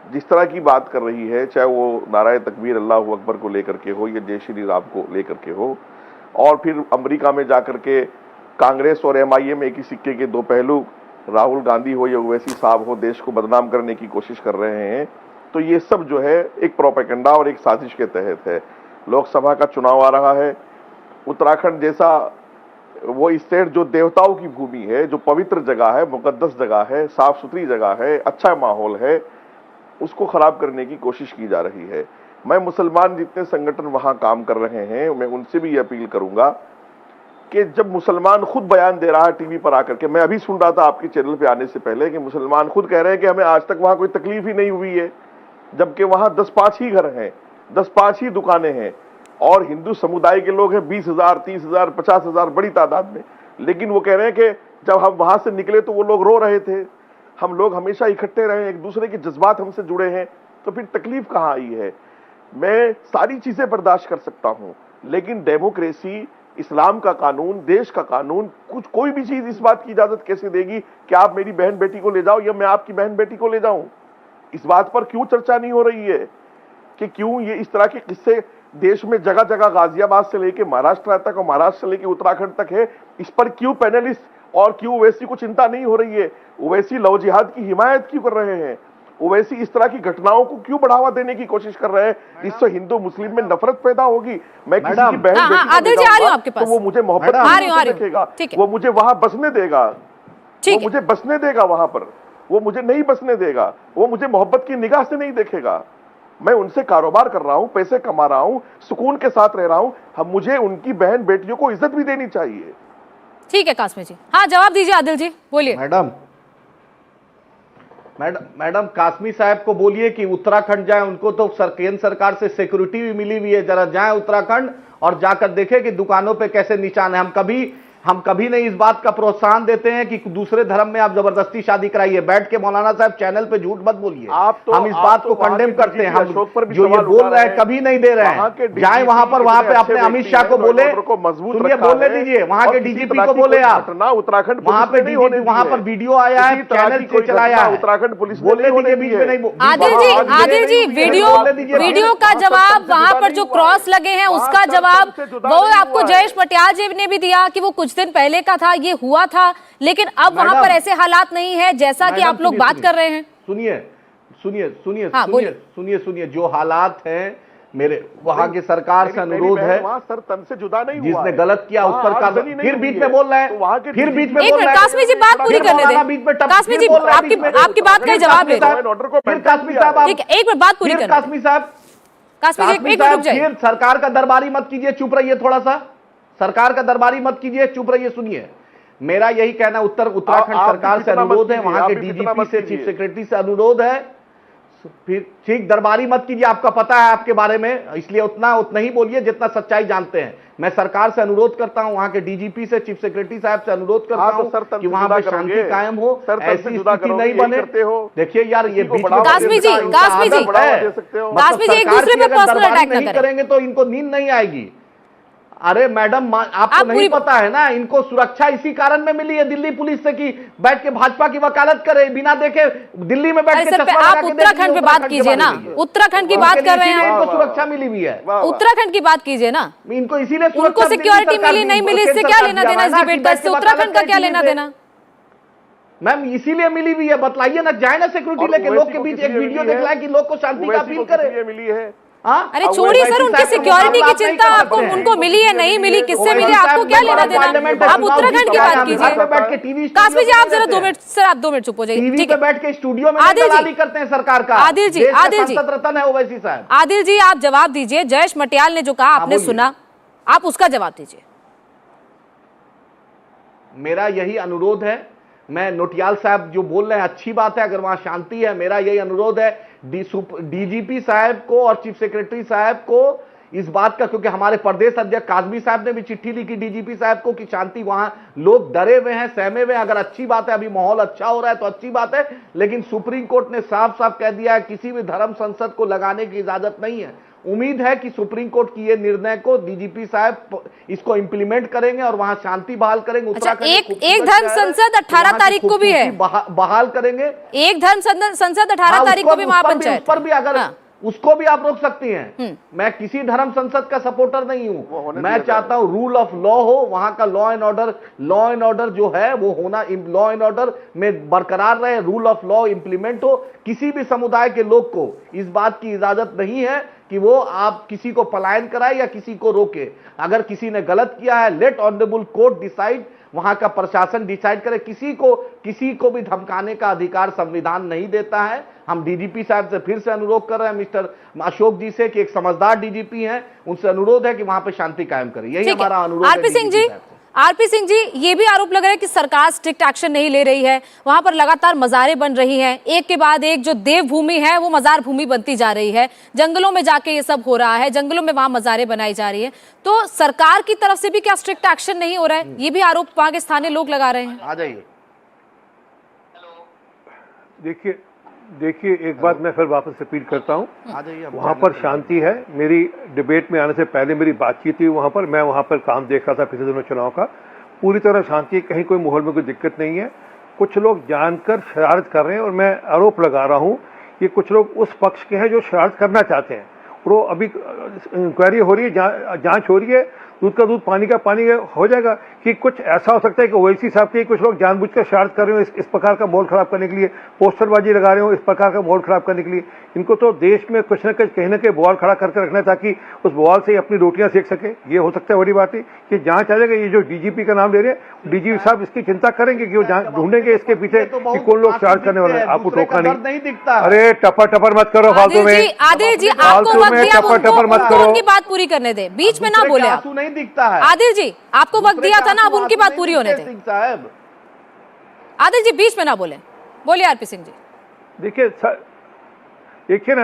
जिस तरह की बात कर रही है, चाहे वो नाराए तकबीर अल्लाहू अकबर को लेकर के हो या जय श्री राम को लेकर के हो, और फिर अमेरिका में जाकर के कांग्रेस और एमआईएम एक ही सिक्के के दो पहलू, राहुल गांधी हो या ओवैसी साहब हो, देश को बदनाम करने की कोशिश कर रहे हैं। तो ये सब जो है एक प्रोपेगेंडा और एक साजिश के तहत है। लोकसभा का चुनाव आ रहा है, उत्तराखंड जैसा वो स्टेट जो देवताओं की भूमि है, जो पवित्र जगह है, मुकद्दस जगह है, साफ सुथरी जगह है, अच्छा माहौल है, उसको खराब करने की कोशिश की जा रही है। मैं मुसलमान जितने संगठन वहां काम कर रहे हैं, मैं उनसे भी ये अपील करूंगा कि जब मुसलमान खुद बयान दे रहा है टीवी पर आकर के, मैं अभी सुन रहा था आपके चैनल पे आने से पहले कि मुसलमान खुद कह रहे हैं कि हमें आज तक वहां कोई तकलीफ ही नहीं हुई है, जबकि वहां 10-5 ही घर हैं, 10-5 ही दुकानें हैं, और हिंदू समुदाय के लोग हैं 20,000, 30,000, 50,000 बड़ी तादाद में। लेकिन वो कह रहे हैं कि जब हम वहां से निकले तो वो लोग रो रहे थे, हम लोग हमेशा इकट्ठे रहे, एक दूसरे के जज्बात हमसे जुड़े हैं, तो फिर तकलीफ कहां आई है? मैं सारी चीजें बर्दाश्त कर सकता हूं, लेकिन डेमोक्रेसी, इस्लाम का कानून, देश का कानून, कुछ कोई भी चीज इस बात की इजाजत कैसे देगी कि आप मेरी बहन बेटी को ले जाओ या मैं आपकी बहन बेटी को ले जाऊं? इस बात पर क्यों चर्चा नहीं हो रही है कि क्यों ये इस तरह के किस्से देश में जगह जगह, गाजियाबाद से लेके महाराष्ट्र तक और महाराष्ट्र से लेके उत्तराखंड तक है, इस पर क्यों पैनलिस्ट और क्यों ओवैसी को चिंता नहीं हो रही है? ओवैसी लव जिहाद की हिमायत क्यों कर रहे हैं? ओवैसी इस तरह की घटनाओं को क्यों बढ़ावा देने की कोशिश कर रहे हैं? इससे हिंदू मुस्लिम में नफरत पैदा होगी। मैं किसी की बहन बेटी को ले जाऊंगा तो वो मुझे मोहब्बत से देखेगा, वो मुझे वहां बसने देगा, वो मुझे बसने देगा वहां पर, वो मुझे नहीं बसने देगा, वो मुझे मोहब्बत की निगाह से नहीं देखेगा। मैं उनसे कारोबार कर रहा हूं, पैसे कमा रहा हूं, सुकून के साथ रह रहा हूं, हम मुझे उनकी बहन बेटियों को इज्जत भी देनी चाहिए। ठीक है कासमी जी, हाँ जवाब दीजिए। आदिल जी बोलिए। मैडम कासमी साहब को बोलिए कि उत्तराखंड जाए, उनको तो केंद्र सरकार से सिक्योरिटी भी मिली हुई है, जरा जाए उत्तराखंड और जाकर देखें कि दुकानों पे कैसे निशान है। हम कभी नहीं इस बात का प्रोत्साहन देते हैं कि दूसरे धर्म में आप जबरदस्ती शादी कराइए। बैठ के मौलाना साहब चैनल पे झूठ मत बोलिए, हम इस बात को कंडेम करते हैं। हम जो ये बोल रहे हैं कभी नहीं दे रहे हैं। जाए वहां पे अपने अमित शाह को बोले, सुनिए बोलने दीजिए, वहां के डीजीपी को बोले आप, उत्तराखंड वहां पे वहां पर वीडियो आया है, चैनल से चलाया है, उत्तराखंड पुलिस बोलने दीजिए, बीच में नहीं। आदिल जी वीडियो का जवाब, वहां पर जो क्रॉस लगे हैं उसका जवाब वो आपको जयेश पटियाल जी ने भी दिया कि वो कुछ दिन पहले का था, ये हुआ था, लेकिन अब वहां पर ऐसे हालात नहीं है जैसा कि आप लोग बात कर रहे हैं। सुनिए, जो हालात हैं मेरे वहां की सरकार से अनुरोध है, सर तन से जुदा नहीं हुआ, जिसने गलत किया उस पर फिर बीच में बोल रहे हैं, फिर बीच में बोल रहे हैं। कासमी जी बात पूरी करने दें। कासमी जी आपकी बात का जवाब ले दो। फिर कासमी साहब ठीक है, एक मिनट बात पूरी करने। कासमी साहब एक मिनट रुक जाइए। फिर सरकार का दरबारी मत कीजिए, चुप रहिए थोड़ा सा, सरकार का दरबारी मत कीजिए, चुप रहिए। सुनिए मेरा यही कहना, उत्तराखंड सरकार से अनुरोध है, वहां के डीजीपी से, चीफ सेक्रेटरी से अनुरोध है, फिर ठीक दरबारी मत कीजिए, आपका पता है आपके बारे में, इसलिए उतना ही बोलिए जितना सच्चाई जानते हैं। मैं सरकार से अनुरोध करता हूं, वहां के डीजीपी से, चीफ सेक्रेटरी साहब से अनुरोध करता हूं कि वहां पर शांति कायम हो, ऐसी स्थिति नहीं बने। देखिए यार ये कासमी जी एक दूसरे पे पर्सनल अटैक न करेंगे तो इनको नींद नहीं आएगी। अरे मैडम आपको नहीं पता है ना, इनको सुरक्षा इसी कारण में मिली है दिल्ली पुलिस से कि बैठ के भाजपा की वकालत करे, बिना देखे दिल्ली में बैठ के आप उत्तराखंड पे बात कीजिए ना, उत्तराखंड की बात कर रहे हैं, इनको सुरक्षा मिली हुई है, उत्तराखंड की बात कीजिए ना। इनको इसीलिए उनको सिक्योरिटी मिली नहीं मिली इससे क्या लेना देना इस डिबेट का, इससे उत्तराखंड का क्या लेना देना? मैम इसीलिए मिली हुई है, बतलाइए ना, जाए ना सिक्योरिटी लेके, लोग के बीच एक वीडियो दिखलाए कि लोग को शांति का अपील करे। मिली है। अरे छोड़िए सर, उनकी सिक्योरिटी की चिंता आपको, उनको मिली है नहीं मिली, किससे मिली, आपको क्या लेना देना? आप उत्तराखंड की बात कीजिए। कासमी जी आप जरा 2 मिनट, सर आप 2 मिनट चुप हो जाइए, ठीक है? बैठ के स्टूडियो में दलाली करते हैं सरकार का। आदिल जी रतन है ओवैसी साहब। आदिल जी आप जवाब दीजिए, जयेश मटियाल ने जो कहा आपने सुना, आप उसका जवाब दीजिए। मेरा यही अनुरोध है, मैं नोटियाल साहब जो बोल रहे हैं अच्छी बात है, अगर वहां शांति है, मेरा यही अनुरोध है डीजीपी साहब को और चीफ सेक्रेटरी साहब को इस बात का, क्योंकि हमारे प्रदेश अध्यक्ष काजमी साहब ने भी चिट्ठी लिखी डीजीपी साहब को कि शांति, वहां लोग डरे हुए हैं, सहमे हुए हैं। अगर अच्छी बात है, अभी माहौल अच्छा हो रहा है तो अच्छी बात है, लेकिन सुप्रीम कोर्ट ने साफ साफ कह दिया है किसी भी धर्म संसद को लगाने की इजाजत नहीं है। उम्मीद है कि सुप्रीम कोर्ट की ये निर्णय को डीजीपी साहब इसको इंप्लीमेंट करेंगे और वहां शांति बहाल करेंगे। उत्तराखंड एक धर्म संसद 18 तारीख को भी है, बहाल करेंगे। एक धर्म संसद 18 तारीख को भी महापंचायत, उस पर भी अगर उसको भी आप रोक सकती हैं। मैं किसी धर्म संसद का सपोर्टर नहीं हूं, मैं चाहता हूं रूल ऑफ लॉ हो, वहां का लॉ एंड ऑर्डर जो है वो होना, लॉ एंड ऑर्डर में बरकरार रहे, रूल ऑफ लॉ इंप्लीमेंट हो। किसी भी समुदाय के लोग को इस बात की इजाजत नहीं है कि वो आप किसी को पलायन कराए या किसी को रोके। अगर किसी ने गलत किया है, लेट ऑनरेबल कोर्ट डिसाइड, वहां का प्रशासन डिसाइड करे। किसी को भी धमकाने का अधिकार संविधान नहीं देता है। हम डीजीपी साहब से फिर से अनुरोध कर रहे हैं, मिस्टर अशोक जी से, कि एक समझदार डीजीपी हैं, उनसे अनुरोध है कि वहां पे शांति कायम करें। यही हमारा अनुरोध है। आरपी सिंह जी, ये भी आरोप लग रहा है कि सरकार स्ट्रिक्ट एक्शन नहीं ले रही है, वहां पर लगातार मज़ारें बन रही हैं, एक के बाद एक जो देवभूमि है वो मज़ार भूमि बनती जा रही है, जंगलों में जाके ये सब हो रहा है, जंगलों में वहां मज़ारें बनाई जा रही है। तो सरकार की तरफ से भी क्या स्ट्रिक्ट एक्शन नहीं हो रहा है? ये भी आरोप वहां के स्थानीय लोग लगा रहे हैं। आ जाइए। देखिए एक बात मैं फिर वापस रिपीट करता हूँ, वहाँ पर शांति है। मेरी डिबेट में आने से पहले मेरी बातचीत हुई वहाँ पर, मैं वहाँ पर काम देख रहा था पिछले दिनों चुनाव का, पूरी तरह शांति है, कहीं कोई माहौल में कोई दिक्कत नहीं है। कुछ लोग जानकर शरारत कर रहे हैं और मैं आरोप लगा रहा हूँ कि कुछ लोग उस पक्ष के हैं जो शरारत करना चाहते हैं। और वो अभी इंक्वायरी हो रही है, जांच हो रही है, दूध का दूध पानी का पानी हो जाएगा। कि कुछ ऐसा हो सकता है कि ओवैसी साहब के कुछ लोग जानबूझकर शरारत कर रहे हो इस प्रकार का माहौल खराब करने के लिए, पोस्टरबाजी लगा रहे हो इस प्रकार का माहौल खराब करने के लिए। इनको तो देश में कुछ न कुछ कहीं ना कहीं बवाल खड़ा करके रखना है ताकि उस बवाल से अपनी रोटियां सेक सके। ये हो सकता है बड़ी बात है कि जांच आ जाएगा। ये जो डीजीपी का नाम ले रहे हैं, डीजीपी साहब इसकी चिंता करेंगे कि वो ढूंढेंगे इसके पीछे कि कौन लोग शरारत करने वाले हैं। आपको टोका नहीं दिखता। अरे टपर मत करो फालतू में, आदिल जी आपको वक्त दिया, टपर मत करो, उनकी बात पूरी करने दे, बीच में ना बोले आप। नहीं दिखता है आदिल जी, आपको वक्त दिया था ना, अब उनकी बात पूरी होने दें। आदिल जी बीच में ना बोले, बोलिए आरपी सिंह जी। देखिए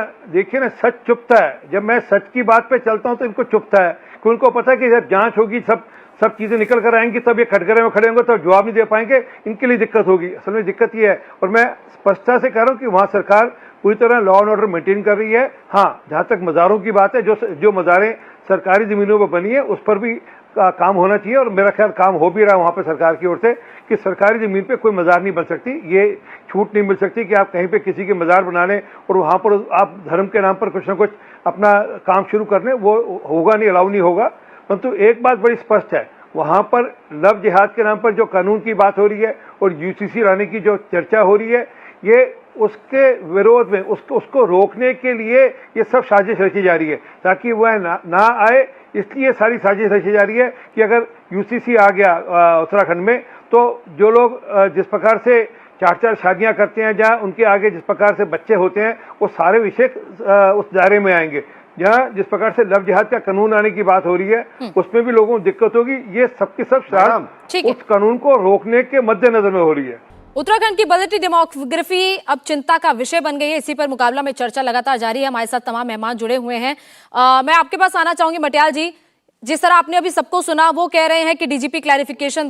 ना सच चुपता है। जब मैं सच की बात पे चलता हूं तो इनको चुपता है, कि उनको पता है कि जब जांच होगी सब चीजें निकल कर आएंगी, तब ये कटघरे में खड़े होंगे, तब जवाब नहीं दे पाएंगे, इनके लिए दिक्कत होगी। असल में दिक्कत ये है, और मैं स्पष्टता से कह रहा हूं कि वहां सरकार पूरी तरह लॉ एंड ऑर्डर मेंटेन कर रही है। हाँ, जहां तक मज़ारों की बात है, जो मज़ारें सरकारी जमीनों पर बनी है उस पर भी काम होना चाहिए, और मेरा ख्याल काम हो भी रहा है वहां पर सरकार की ओर से, कि सरकारी जमीन पे कोई मज़ार नहीं बन सकती। ये छूट नहीं मिल सकती कि आप कहीं पे किसी के मज़ार बना लें और वहां पर आप धर्म के नाम पर कुछ ना कुछ अपना काम शुरू कर लें, वो होगा नहीं, अलाउ नहीं होगा। परंतु एक बात बड़ी स्पष्ट है, वहां पर लव जिहाद के नाम पर जो कानून की बात हो रही है और यूसीसी लाने की जो चर्चा हो रही है, ये उसके विरोध में उसको रोकने के लिए ये सब साजिश रची जा रही है ताकि वह ना आए। इसलिए सारी साजिश रची जा रही है कि अगर यूसीसी आ गया उत्तराखंड में, तो जो लोग जिस प्रकार से 4-4 शादियां करते हैं, जहां उनके आगे जिस प्रकार से बच्चे होते हैं, वो सारे विषय उस दायरे में आएंगे। जहां जिस प्रकार से लव जिहाद का कानून आने की बात हो रही है, उसमें भी लोगों को दिक्कत होगी। ये सबकी सब शरारत उस कानून को रोकने के मद्देनजर में हो रही है। उत्तराखंड की बदलती डेमोग्राफी अब चिंता का विषय बन गई है। इसी पर मुकाबला में चर्चा लगातार जारी है। हमारे साथ तमाम मेहमान जुड़े हुए हैं। मैं आपके पास आना चाहूंगी मटियाल जी। जिस तरह आपने अभी सबको सुना, वो कह रहे हैं कि डीजीपी क्लैरिफिकेशन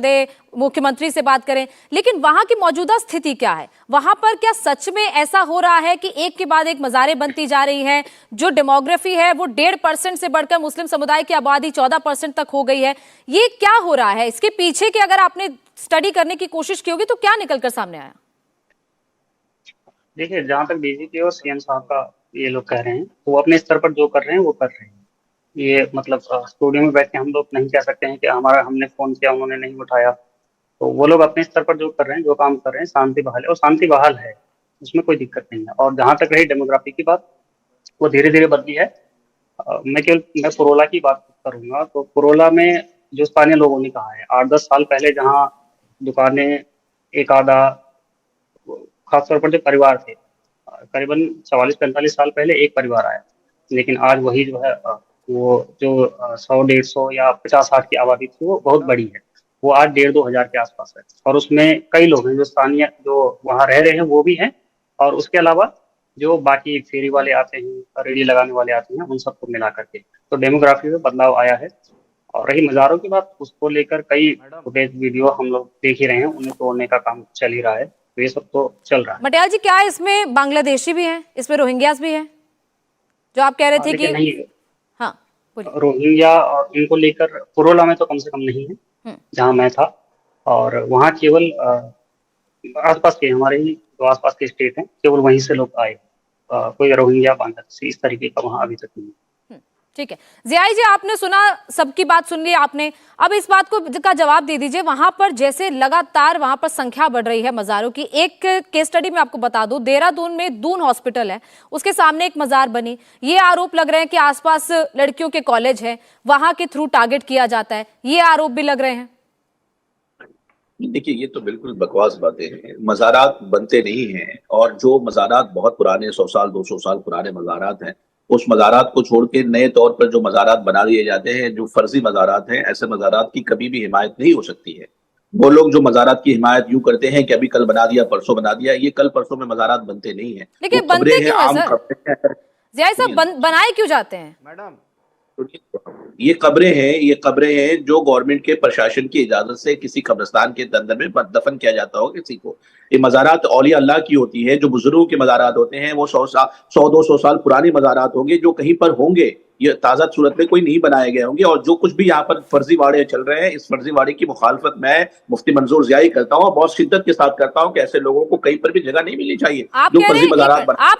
दे, मुख्यमंत्री से बात करें, लेकिन वहां की मौजूदा स्थिति क्या है? वहां पर क्या सच में ऐसा हो रहा है कि एक के बाद एक मज़ारें बनती जा रही हैं? जो डेमोग्राफी है वो 1.5% से बढ़कर मुस्लिम समुदाय की आबादी 14% तक हो गई है। ये क्या हो रहा है? इसके पीछे की अगर आपने स्टडी करने की कोशिश की होगी तो क्या निकलकर सामने आया? देखिए, जहां तक डीजीपी और सीएम साहब का ये लोग कह रहे हैं, वो अपने स्तर पर जो कर रहे हैं वो कर रहे हैं। ये मतलब स्टूडियो में बैठ के हम लोग नहीं कह सकते हैं कि हमने फोन किया उन्होंने नहीं उठाया। तो वो लोग अपने स्तर पर जो कर रहे हैं, जो काम कर रहे हैं, शांति बहाल है, और शांति बहाल है, उसमें कोई दिक्कत नहीं है। और जहां तक रही डेमोग्राफी की बात, वो धीरे धीरे बदली है। मैं पुरोला की बात करूंगा। तो पुरोला में जो स्थानीय लोगों ने कहा है, 8-10 साल पहले जहाँ दुकानें एक आधा, खासतौर पर जो परिवार थे, करीबन 44-45 साल पहले एक परिवार आया, लेकिन आज वही जो है वो जो 100-150 या 50-60 की आबादी थी, वो बहुत बड़ी है। वो आज 1,500-2,000 के आसपास है, और उसमें कई लोग हैं जो स्थानीय, जो वहाँ रह रहे हैं वो भी हैं, और उसके अलावा जो बाकी फेरी वाले आते हैं, रेडी लगाने वाले आते हैं, उन सबको मिला करके तो डेमोग्राफी में बदलाव आया है। और रही मज़ारों की बात, उसको लेकर कई फुटेज वीडियो हम लोग देख ही रहे हैं, उन्हें तोड़ने का काम चल ही रहा है, तो ये सब तो चल रहा है। मटियाल जी, क्या इसमें बांग्लादेशी भी हैं, इसमें रोहिंग्यास भी हैं, जो आप कह रहे थे कि नहीं, हाँ बोलिए। रोहिंग्या और इनको लेकर पुरोला में तो कम से कम नहीं है जहाँ मैं था, और वहाँ केवल आसपास के हमारे ही जो आसपास के स्टेट हैं, केवल वहीं से लोग आए। कोई रोहिंग्या बांग्लादेशी इस तरीके का वहाँ अभी तक नहीं है। ठीक है, जियाई जी, आपने सुना, सबकी बात सुन ली आपने, अब इस बात को का जवाब दे दीजिए। वहां पर जैसे लगातार वहां पर संख्या बढ़ रही है मज़ारों की, एक केस स्टडी में आपको बता दूं, देहरादून में दून हॉस्पिटल है, उसके सामने एक मज़ार बनी। ये आरोप लग रहे हैं कि आसपास लड़कियों के कॉलेज है, वहां के थ्रू टारगेट किया जाता है, ये आरोप भी लग रहे हैं। देखिए, ये तो बिल्कुल बकवास बातें हैं। मज़ारात बनते नहीं हैं, और जो मज़ारात बहुत पुराने 100 साल 200 साल पुराने मज़ारात हैं, उस मज़ारात को छोड़ के नए तौर पर जो मज़ारात बना दिए जाते हैं, जो फर्जी मज़ारात हैं, ऐसे मज़ारात की कभी भी हिमायत नहीं हो सकती है। वो लोग जो मज़ारात की हिमायत यूं करते हैं कि अभी कल बना दिया, परसों बना दिया, ये कल परसों में मज़ारात बनते नहीं है। लेकिन बनते क्यों है सर? जियाई साहब, बनाए क्यों जाते हैं? मैडम, ये कब्रें हैं जो गवर्नमेंट के प्रशासन की इजाजत से किसी कब्रिस्तान के अंदर में दफन किया जाता हो किसी को। ये मज़ारात औलिया अल्लाह की होती है, जो बुजुर्गों के मज़ारात होते हैं, वो 100-200 साल पुरानी मज़ारात होंगे, जो कहीं पर होंगे, ये ताज़ा सूरत में कोई नहीं बनाए गए होंगे। और जो कुछ भी यहाँ पर फर्जीवाड़े चल रहे हैं, इस फर्जीवाड़े की मुखालफत मैं मुफ्ती मंजूर ज़ियाई करता हूँ, और बहुत शिद्दत के साथ करता हूँ कि ऐसे लोगों को कहीं पर भी जगह नहीं मिलनी चाहिए। आप कह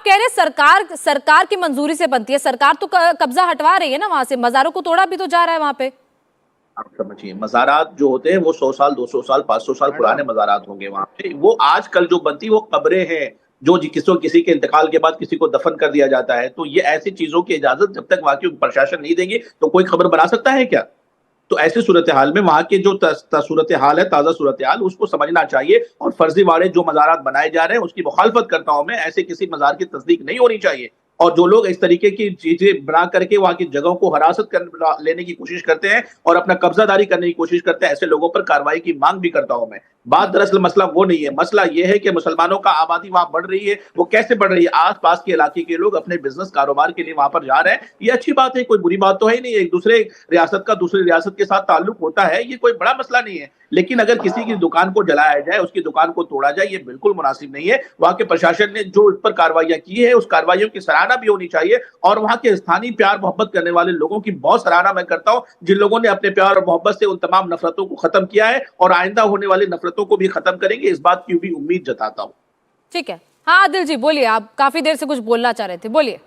रहे हैं सरकार की मंजूरी से बनती है, सरकार तो कब्जा हटवा रही है ना वहां से, मज़ारों को तोड़ा भी तो जा रहा है वहां पे। आप समझिए, मज़ारात जो होते हैं वो 100 साल 200 साल 500 साल पुराने मज़ारात होंगे वहां पे। वो आजकल जो बनती वो कब्रें हैं, जो किसी के इंतकाल के बाद किसी को दफन कर दिया जाता है। तो ये ऐसी चीजों की इजाजत जब तक वहां की प्रशासन नहीं देंगे तो कोई खबर बना सकता है क्या? तो ऐसी सूरत हाल में वहां के जो सूरत हाल है, ताजा सूरत हाल, उसको समझना चाहिए। और फर्जीवाड़े जो मज़ारात बनाए जा रहे हैं उसकी मुखालफत करता हूं मैं। ऐसे किसी मज़ार की तस्दीक नहीं होनी चाहिए। और जो लोग इस तरीके की चीजें बना करके वहां की जगहों को हिरासत कर लेने की कोशिश करते हैं और अपना कब्जादारी करने की कोशिश करते हैं, ऐसे लोगों पर कार्रवाई की मांग भी करता हूं मैं। बात दरअसल मसला वो नहीं है, मसला ये है कि मुसलमानों का आबादी वहां बढ़ रही है। वो कैसे बढ़ रही है? आस पास के इलाके के लोग अपने बिजनेस कारोबार के लिए वहां पर जा रहे हैं, ये अच्छी बात है, कोई बुरी बात तो है ही नहीं। एक दूसरे रियासत का दूसरी रियासत के साथ ताल्लुक होता है, ये कोई बड़ा मसला नहीं है। लेकिन अगर किसी की दुकान को जलाया जाए, उसकी दुकान को तोड़ा जाए, ये बिल्कुल मुनासिब नहीं है। वहां के प्रशासन ने जो इस पर कार्रवाइयां की है, उस कार्रवाइयों की सराहना भी होनी चाहिए। और वहां के स्थानीय प्यार मोहब्बत करने वाले लोगों की बहुत सराहना मैं करता हूं, जिन लोगों ने अपने प्यार और मोहब्बत से उन तमाम नफरतों को खत्म किया है और आइंदा होने वाली नफरतों को भी खत्म करेंगे, इस बात की भी उम्मीद जताता हूं। ठीक है, हाँ आदिल जी बोलिए, आप काफी देर से कुछ बोलना चाह रहे थे, बोलिए।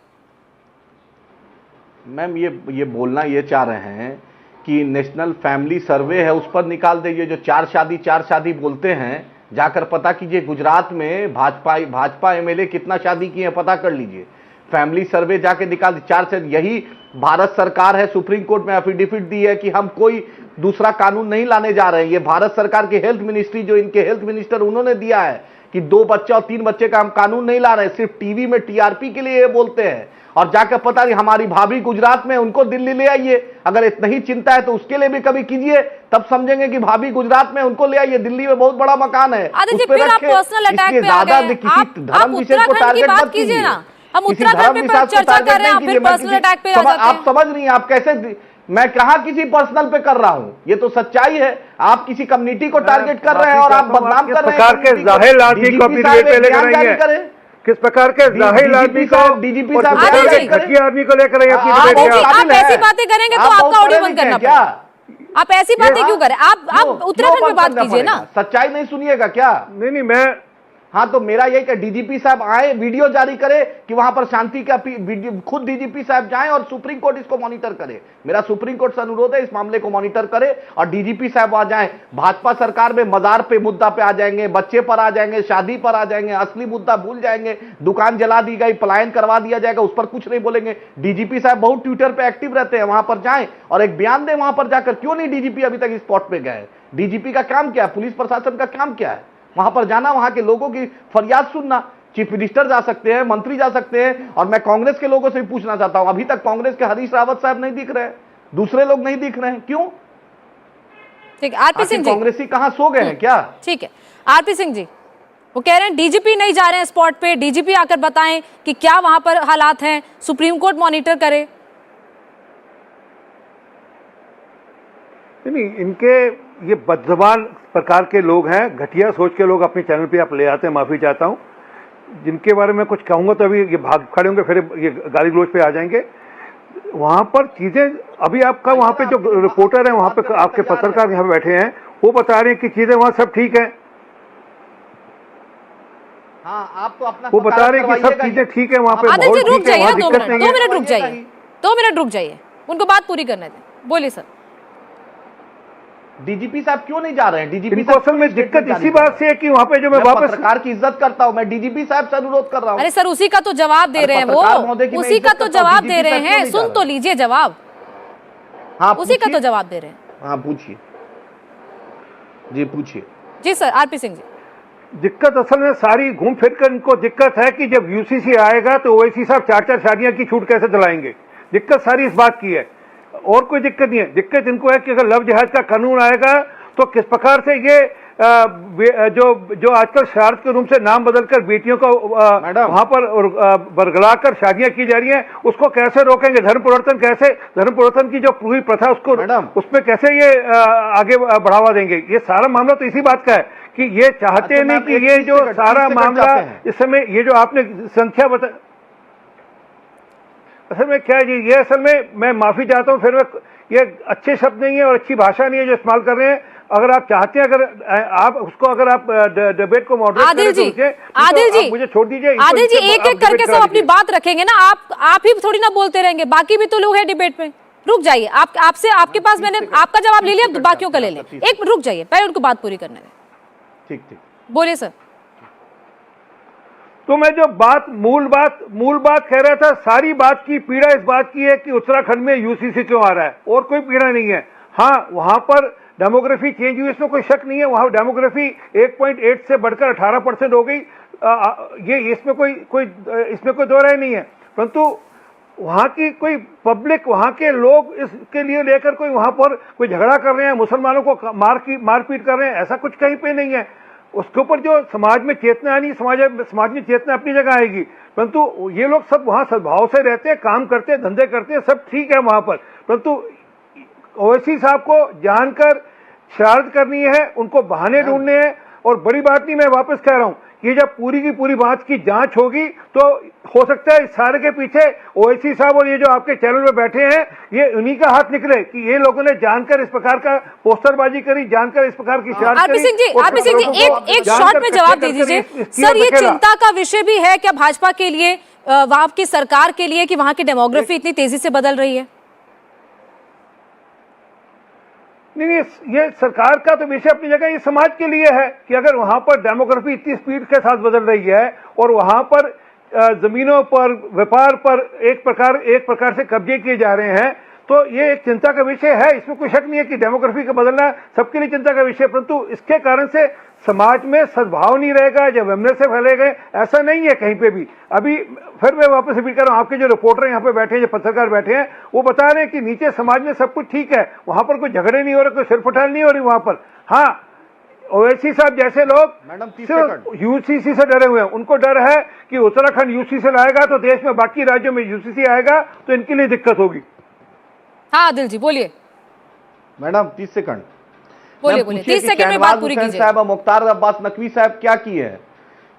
मैम, ये बोलना ये चाह रहे हैं कि नेशनल फैमिली सर्वे है, उस पर निकाल दीजिए। जो चार शादी बोलते हैं, जाकर पता कीजिए गुजरात में भाजपा एमएलए कितना शादी किए हैं, पता कर लीजिए। फैमिली सर्वे जाके निकाल दी। 4 से यही भारत सरकार है, सुप्रीम कोर्ट में एफिडेविट दी है कि हम कोई दूसरा कानून नहीं लाने जा रहे हैं। ये भारत सरकार की हेल्थ मिनिस्ट्री, जो इनके हेल्थ मिनिस्टर, उन्होंने दिया है कि 2 बच्चे और 3 बच्चे का हम कानून नहीं ला रहे हैं। सिर्फ टीवी में टीआरपी के लिए ये बोलते हैं। और जाकर पता नहीं, हमारी भाभी गुजरात में, उनको दिल्ली ले आइए। अगर इतना ही चिंता है तो उसके लिए भी कभी कीजिए, तब समझेंगे कि भाभी गुजरात में, उनको ले आइए। दिल्ली में बहुत बड़ा मकान है, उस पे रखे। इसलिए ज्यादा किसी धर्म विषय को टारगेट मत कीजिए ना। हम उत्तराखंड पे चर्चा कर रहे हैं, फिर पर्सनल अटैक पे आ जाते हैं। आप समझ नहीं, आप कैसे, मैं कहां किसी पर्सनल पे कर रहा हूं, ये तो सच्चाई है। आप किसी कम्युनिटी को टारगेट कर रहे हैं और आप बदनाम कर रहे हैं। किस प्रकार के जाहिल आदमी को किस प्रकार के जाहिल आदमी को डीजीपी साहब आदमी को लेकर आप ऐसी बातें करेंगे तो आपका ऑडियो बंद करना पड़ेगा। आप ऐसी बातें क्यों करें? आप उत्तराखंड में बात कीजिए ना। सच्चाई नहीं सुनिएगा क्या? नहीं, मैं हाँ, तो मेरा यही कि डीजीपी साहब आए, वीडियो जारी करे कि वहां पर शांति का खुद डीजीपी साहब जाएं और सुप्रीम कोर्ट इसको मॉनिटर करे। मेरा सुप्रीम कोर्ट से अनुरोध है, इस मामले को मॉनिटर करे और डीजीपी साहब आ जाएं। भाजपा सरकार में मजार पे मुद्दा पे आ जाएंगे, बच्चे पर आ जाएंगे, शादी पर आ जाएंगे, असली मुद्दा भूल जाएंगे। दुकान जला दी गई, पलायन करवा दिया जाएगा, उस पर कुछ नहीं बोलेंगे। डीजीपी साहब बहुत ट्विटर पे एक्टिव रहते हैं, वहां पर जाएं और एक बयान दें वहां पर जाकर। क्यों नहीं डीजीपी अभी तक स्पॉट पे गए? डीजीपी का काम क्या है? पुलिस प्रशासन का काम क्या है? वहां पर जाना, वहां के लोगों की फरियाद सुनना। चीफ मिनिस्टर जा सकते हैं, मंत्री जा सकते हैं। और मैं कांग्रेस के लोगों से भी पूछना चाहता हूं, अभी तक कांग्रेस के हरीश रावत साहब नहीं दिख रहे, दूसरे लोग नहीं दिख रहे हैं, क्यों? ठीक है, आरपी सिंह जी, कांग्रेसी कहां सो गए हैं क्या? ठीक है, आरपी सिंह जी वो कह रहे हैं डीजीपी नहीं जा रहे हैं स्पॉट पे, डीजीपी आकर बताएं कि क्या वहां पर हालात हैं, सुप्रीम कोर्ट मॉनिटर करे। नहीं, इनके ये बदज़बान प्रकार के लोग हैं, घटिया सोच के लोग अपने चैनल पे आप ले आते हैं, माफी चाहता हूं। जिनके बारे में कुछ कहूंगा तो अभी ये भाग खड़े होंगे, फिर ये गाली गलौज पे आ जाएंगे। वहां पर चीजें अभी आपका वहां पे जो रिपोर्टर है, वहां पे आपके पत्रकार यहाँ पे बैठे हैं, वो बता रहे हैं कि चीजें वहां सब ठीक है। हाँ, आप तो अपना वो बता रहे हैं कि सब चीजें ठीक है वहां पे, आदिल जी रुक जाइए, 2 दिक्कत नहीं है। 2 मिनट रुक जाइए, 2 मिनट रुक जाइए, उनको बात पूरी करने दें। बोलिए सर। डीजीपी साहब क्यों नहीं जा रहे हैं? डीजीपी इनको असल में दिक्कत इसी बात से है कि वहां पे जो मैं वापस पत्रकार की इज्जत करता हूं, मैं डीजीपी साहब से अनुरोध कर रहा हूं। अरे सर उसी का तो जवाब दे रहे हैं वो, उसी का तो जवाब दे रहे हैं, सुन तो लीजिए जवाब। हाँ, उसी का तो जवाब दे रहे हैं। हाँ पूछिए जी, पूछिए जी सर। आरपी सिंह जी, दिक्कत असल में सारी घूम फिर कर इनको दिक्कत है कि जब यूसीसी आएगा तो ओवैसी साहब 4-4 शादियां की छूट कैसे दिलाएंगे। दिक्कत सारी इस बात की है, और कोई दिक्कत नहीं है। दिक्कत इनको है कि अगर लव जिहाद का कानून आएगा तो किस प्रकार से ये जो आजकल शरारत के रूम से नाम बदलकर बेटियों को वहां पर बरगलाकर शादियां की जा रही हैं, उसको कैसे रोकेंगे। धर्म परिवर्तन की जो पूरी प्रथा उसको उसमें कैसे ये आगे बढ़ावा देंगे। ये सारा मामला तो इसी बात का है कि ये चाहते नहीं कि ये जो सारा मामला इस समय ये जो आपने संख्या बता, असल में क्या है जी, ये असल में मैं माफी चाहता हूं, फिर मैं ये अच्छे शब्द नहीं है और अच्छी भाषा नहीं है जो इस्तेमाल कर रहे हैं। अगर आप चाहते हैं, अगर आप उसको अगर आप डिबेट को मॉडरेट आदिल जी, आदिल जी मुझे छोड़ दीजिए। आदिल जी एक एक करके सब अपनी बात रखेंगे ना, आप ही थोड़ी ना बोलते रहेंगे, बाकी भी तो लोग हैं डिबेट में। रुक जाइए, आपसे आपके पास मैंने आपका जवाब ले लिया, बाकियों का ले लें। एक रुक जाइए, पहले उनको बात पूरी करने दें। ठीक ठीक, बोलिए सर। तो मैं जो मूल बात कह रहा था, सारी बात की पीड़ा इस बात की है कि उत्तराखंड में यूसीसी क्यों आ रहा है, और कोई पीड़ा नहीं है। हाँ, वहां पर डेमोग्राफी चेंज हुई, इसमें कोई शक नहीं है। वहां डेमोग्राफी 1.8 से बढ़कर 18% हो गई, ये इसमें कोई दो राय नहीं है। परंतु वहां की कोई पब्लिक, वहां के लोग इसके लिए लेकर कोई वहां पर कोई झगड़ा कर रहे हैं, मुसलमानों को मारपीट कर रहे हैं, ऐसा कुछ कहीं पे नहीं है। उसके ऊपर जो समाज में चेतना आनी, समाज में चेतना अपनी जगह आएगी। परंतु ये लोग सब वहां सद्भाव से रहते हैं, काम करते हैं, धंधे करते हैं, सब ठीक है वहां पर। परंतु ओवैसी साहब को जानकर शरारत करनी है, उनको बहाने ढूंढने हैं। और बड़ी बात नहीं, मैं वापस कह रहा हूं कि जब पूरी की पूरी बात की जांच होगी तो हो सकता है इस सारे के पीछे ओवैसी साहब और ये जो आपके चैनल में बैठे हैं, ये उन्हीं का हाथ निकले कि ये लोगों ने जानकर इस प्रकार का पोस्टरबाजी करी, जानकर इस प्रकार की शरारत करी। आरपी सिंह जी एक शॉर्ट में जवाब दे दीजिए सर। ये चिंता का विषय भी है क्या भाजपा के लिए, वहां की सरकार के लिए, कि वहां की डेमोग्राफी इतनी तेजी से बदल रही है? नहीं, ये सरकार का तो विषय अपनी जगह, ये समाज के लिए है कि अगर वहां पर डेमोग्राफी इतनी स्पीड के साथ बदल रही है और वहां पर जमीनों पर, व्यापार पर एक प्रकार से कब्जे किए जा रहे हैं, तो ये एक चिंता का विषय है। इसमें कोई शक नहीं है कि डेमोग्राफी का बदलना सबके लिए चिंता का विषय। परंतु इसके कारण से समाज में सद्भाव नहीं रहेगा, जब वैमनस्य से फैलेगा, ऐसा नहीं है कहीं पे भी। अभी फिर मैं वापस रिपीट कर रहा हूं, आपके जो रिपोर्टर यहाँ पे बैठे हैं, जो पत्रकार बैठे हैं, वो बता रहे हैं कि नीचे समाज में सब कुछ ठीक है, वहां पर कोई झगड़े नहीं हो रहे, कोई सिरफटाल नहीं हो रही वहां पर। हाँ, ओवैसी साहब जैसे लोग यूसीसी से डरे हुए हैं, उनको डर है कि उत्तराखंड यूसीसी से लाएगा तो देश में बाकी राज्यों में यूसीसी आएगा तो इनके लिए दिक्कत होगी। हाँ आदिल जी बोलिए। मैडम 30 सेकंड बोलिए 30 सेकंड में बात पूरी कीजिए। साहब और मुख्तार अब्बास नकवी साहब क्या किए हैं?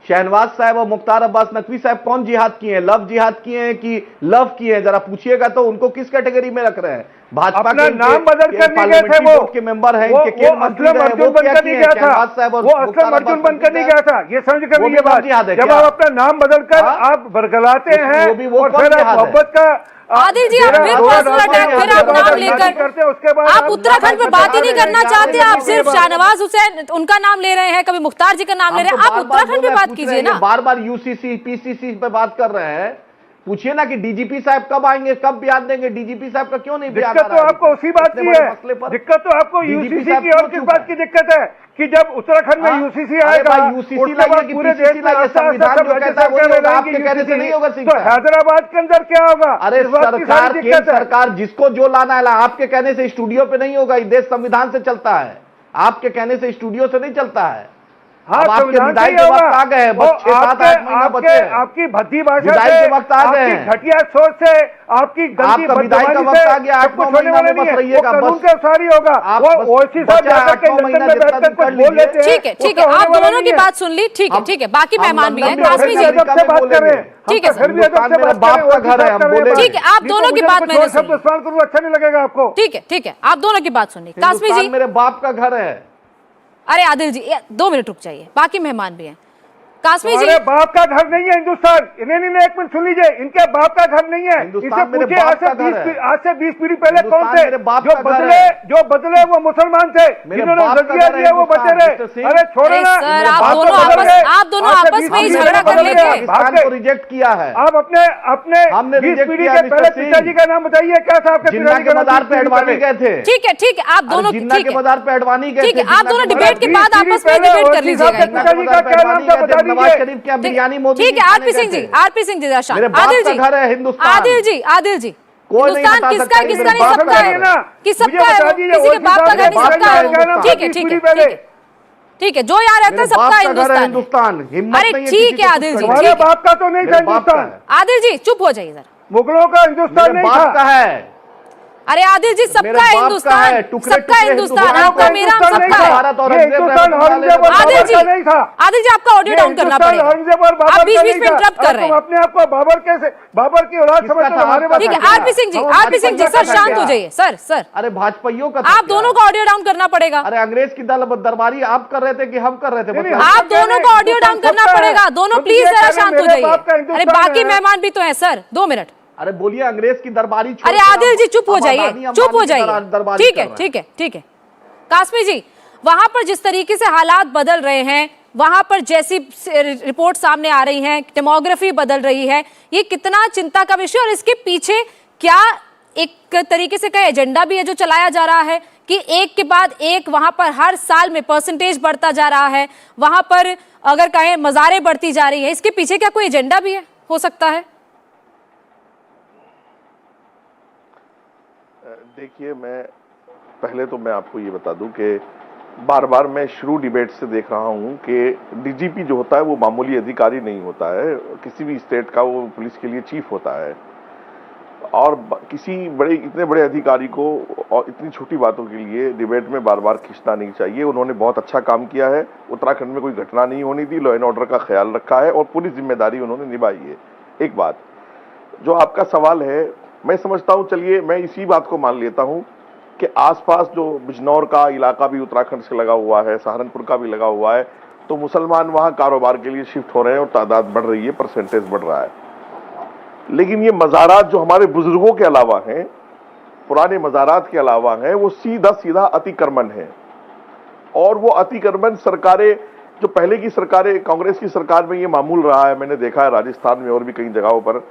शहनवाज साहब और मुख्तार अब्बास नकवी साहब कौन जिहाद किए हैं? लव जिहाद किए हैं कि लव किए हैं? जरा पूछिएगा तो उनको किस कैटेगरी में रख रहे हैं? भाजपा के नाम बदल कर गए थे, वो के मेंबर हैं, इनके केंद्रीय मंत्री रहे, वो क्या किए? शहनवाज साहब और असलम अर्जुन बनकर नहीं गया था, ये समझ कर ये बात। जब आप अपना नाम बदलकर आप बरगलाते हैं और फिर आप मोहब्बत का आदिल जी, आप फिर पर्सनल अटैक, फिर आप नाम लेकर आप उत्तराखंड पर बात ही नहीं करना चाहते, आप सिर्फ शाहनवाज हुसैन उनका नाम ले रहे हैं, कभी मुख्तार जी का नाम ले रहे हैं, आप उत्तराखंड पे बात कीजिए ना। बार बार यूसीसी पीसीसी पे बात कर रहे हैं, पूछिए ना कि डीजीपी साहब कब आएंगे, कब बयान देंगे? डीजीपी साहब का क्यों नहीं बयान? दिक्कत तो आपको उसी बात की है, दिक्कत तो आपको यूसीसी की और किस बात की दिक्कत है कि जब उत्तराखंड में यूसीसी आएगा, पूरे देश में संविधान जो कहता है वो आपके कहने से नहीं होगा। तो हैदराबाद के अंदर क्या होगा? अरे सरकार जिसको जो लाना है, आपके कहने से स्टूडियो पे नहीं होगा। देश संविधान से चलता है, आपके कहने से स्टूडियो से नहीं चलता है। हाँ, अब आपके विदाई के वक्त आ गए हैं, बस 6-7-8 महीना बचे हैं। आपकी भद्दी भाषा विदाई से, के वक्त आ गए हैं। आपकी घटिया सोच से, आपकी गंदी आपका विदाई का बदजबानी वक्त से आ गया, 8-9 महीना में बस रहिएगा, वो कानून बस। के अनुसार ही होगा। आप वो बस ओवैसी साहब बचा जाकर के 8-9 लंदन महीना में जितना बैठकर दिन कर कुछ बोल लेते हैं। ठीक है, ठीक है, उससे आप होने वाला दोनों की नहीं है। बात सुन ली। ठीक है, ठीक है, बाकी मेहमान भी हैं, लंदन में कासमी जी। अमेरिका में बात कर रहे हैं। ठीक है, फिर भी अदब से मेरे बात बाप करें, का ओवैसी घर है, साहब हम कर रहे हैं। बोले। ठीक है, आप नहीं तो दोनों की मुझे बात कुछ मैंने और शब्द सुनी। इस्तेमाल करूं, अच्छा नहीं लगेगा आपको। ठीक है, ठीक है, आप दोनों की बात सुनी। कासमी जी, हिंदुस्तान मेरे बाप का घर है। अरे आदिल जी 2 मिनट रुक जाइए, बाकी मेहमान भी हैं। कासमी जी, हमारे बाप का घर नहीं है हिंदुस्तान। इन्हें नहीं, एक मिनट सुन लीजिए, इनके बाप का घर नहीं है। हिंदुस्तान इसे मेरे पूछे बाप का घर है। आज से 20 पीढ़ी पहले कौन हिंदुस्तान थे मेरे बाप जो का घर बदले, है। जो बदले वो मुसलमान थे, मेरे जिन्होंने बाप का जजिया घर है दिया वो बचे हिंदुस्तान, रहे। मिस्टर सिंह। अरे छोड़ो अरे ना, सर, मेरे आप बाप दोनों तो बदल गए। आप दोनों आज से आपस 20 में ही पीढ़ी झगड़ा पहले कर बदल लेते गए। हैं। पाकिस्तान भाग को गए। रिजेक्ट किया है। आप अपने हमने 20 रिजेक्ट पीढ़ी किया के मिस्टर पहले सिंह। पिताजी का नाम बताइए, क्या था आपके जिन्ना पिताजी के का नाम? मजार 20 पे पीढ़ी अडवाणी पहले। गए थे। ठीक है, ठीक है, आप दोनों जिन्ना ठीक के है, मजार पे अडवाणी गए थे। ठीक है, आप दोनों जिन्ना के डिबेट के मजार बाद पीढ़ी आपस में पहले डिबेट कर ओवैसी लीजिएगा। साहब के पिताजी का क्या नाम था बता नवाज दीजिए। शरीफ क्या बिरयानी मोदी ठीक है, जी आरपी खाने सिंह गए जी, थे। आरपी सिंह जी, शांत। मेरे बाप आदिल का जी, घर है हिंदुस्तान। आदिल जी, आदिल जी, कोई नहीं हिंदुस्तान बता किसका सकता है, कि किसका मेरे नहीं, बाप सबका का है घर ना, है। कि सबका मुझे है, बता वो दीजिए, किसी के ओवैसी बाप का साहब घर के नहीं, बाप सबका का है घर वो। ना, ठीक है, 20 ठीक है, पीढ़ी ठीक पहले। है, ठीक है, जो यहाँ रहता मेरे है सबका बाप है का घर है हिंदुस्तान। हिंदुस्तान। हिम्मत अरे नहीं है ठीक किसी है को आदिल कुछ जी, करने हमारे ठीक है। बाप का तो नहीं था मेरे बाप का हिंदुस्तान, है। आदिल जी चुप हो जाइए जरा। मुगलों का हिंदुस्तान मेरे नहीं बाप था। का है। अरे आदिल जी, मेरे सबका बाप है का हिंदुस्तान, है, टुकड़े सबका टुकड़े हिंदुस्तान, हिंदुस्तान आपका का मेरा हिंदुस्तान नहीं सबका था। है। भारत और ये हिंदुस्तान औरंगजेब और आदिल बाबर जी, का नहीं था। आदिल जी, आपका ऑडियो ये डाउन करना हिंदुस्तान पड़ेगा। औरंगजेब और बाबर आप का बीच बीच नहीं में था। इंटरप्ट कर अब रहे तुम हैं। अपने आप को बाबर की औलाद किसका समझते हो, था? हमारे आपका पास ठीक है, था। आरपी सिंह जी, हम आरपी सिंह जी, भाजपा सर का शांत क्या? हो जाइए, सर अरे भाजपाइयों का था आप क्या? दोनों को ऑडियो डाउन करना पड़ेगा। अरे अंग्रेज की दरबारी आप कर रहे थे कि हम कर रहे थे? नहीं, बताइए। आप दोनों को ऑडियो डाउन करना पड़ेगा, दोनों प्लीज जरा शांत हो जाइए। बाप का हिंदुस्तान अरे बाकी है। मेहमान भी तो हैं सर, 2 मिनट। अरे बोलिए, अंग्रेज की दरबारी छोड़ अरे के आदिल आप जी चुप हो अब जाइए, अदानी चुप हो अंबानी की जाइए। दरबारी ठीक कर है, रहे हैं। ठीक है, ठीक है। कासमी जी, वहां पर जिस तरीके से हालात बदल रहे हैं, वहां पर जैसी रिपोर्ट सामने आ रही है, डेमोग्राफी बदल रही है, ये कितना चिंता का विषय, और इसके पीछे क्या एक तरीके से कहे एजेंडा भी है जो चलाया जा रहा है कि एक के बाद एक वहां पर हर साल में परसेंटेज बढ़ता जा रहा है, वहां पर अगर कहें मज़ारें बढ़ती जा रही है, इसके पीछे क्या कोई एजेंडा भी है, हो सकता है? देखिए, पहले तो मैं आपको ये बता दूं कि बार बार मैं शुरू डिबेट से देख रहा हूं कि डीजीपी जो होता है वो मामूली अधिकारी नहीं होता है, किसी भी स्टेट का वो पुलिस के लिए चीफ होता है। और किसी इतने बड़े अधिकारी को और इतनी छोटी बातों के लिए डिबेट में बार बार खींचना नहीं चाहिए। उन्होंने बहुत अच्छा काम किया है, उत्तराखंड में कोई घटना नहीं होनी थी, लॉ एंड ऑर्डर का ख्याल रखा है और पूरी जिम्मेदारी उन्होंने निभाई है। एक बात जो आपका सवाल है, मैं समझता हूं, चलिए मैं इसी बात को मान लेता हूं कि आसपास जो बिजनौर का इलाका भी उत्तराखंड से लगा हुआ है, सहारनपुर का भी लगा हुआ है, तो मुसलमान वहां कारोबार के लिए शिफ्ट हो रहे हैं और तादाद बढ़ रही है, परसेंटेज बढ़ रहा है। लेकिन ये मज़ारात जो हमारे बुजुर्गों के अलावा हैं, पुराने मज़ारात के अलावा हैं, वो सीधा सीधा अतिक्रमण है। और वो अतिक्रमण सरकारें, जो पहले की सरकारें, कांग्रेस की सरकार में ये मामूल रहा है, मैंने देखा है राजस्थान में और भी कई जगहों पर,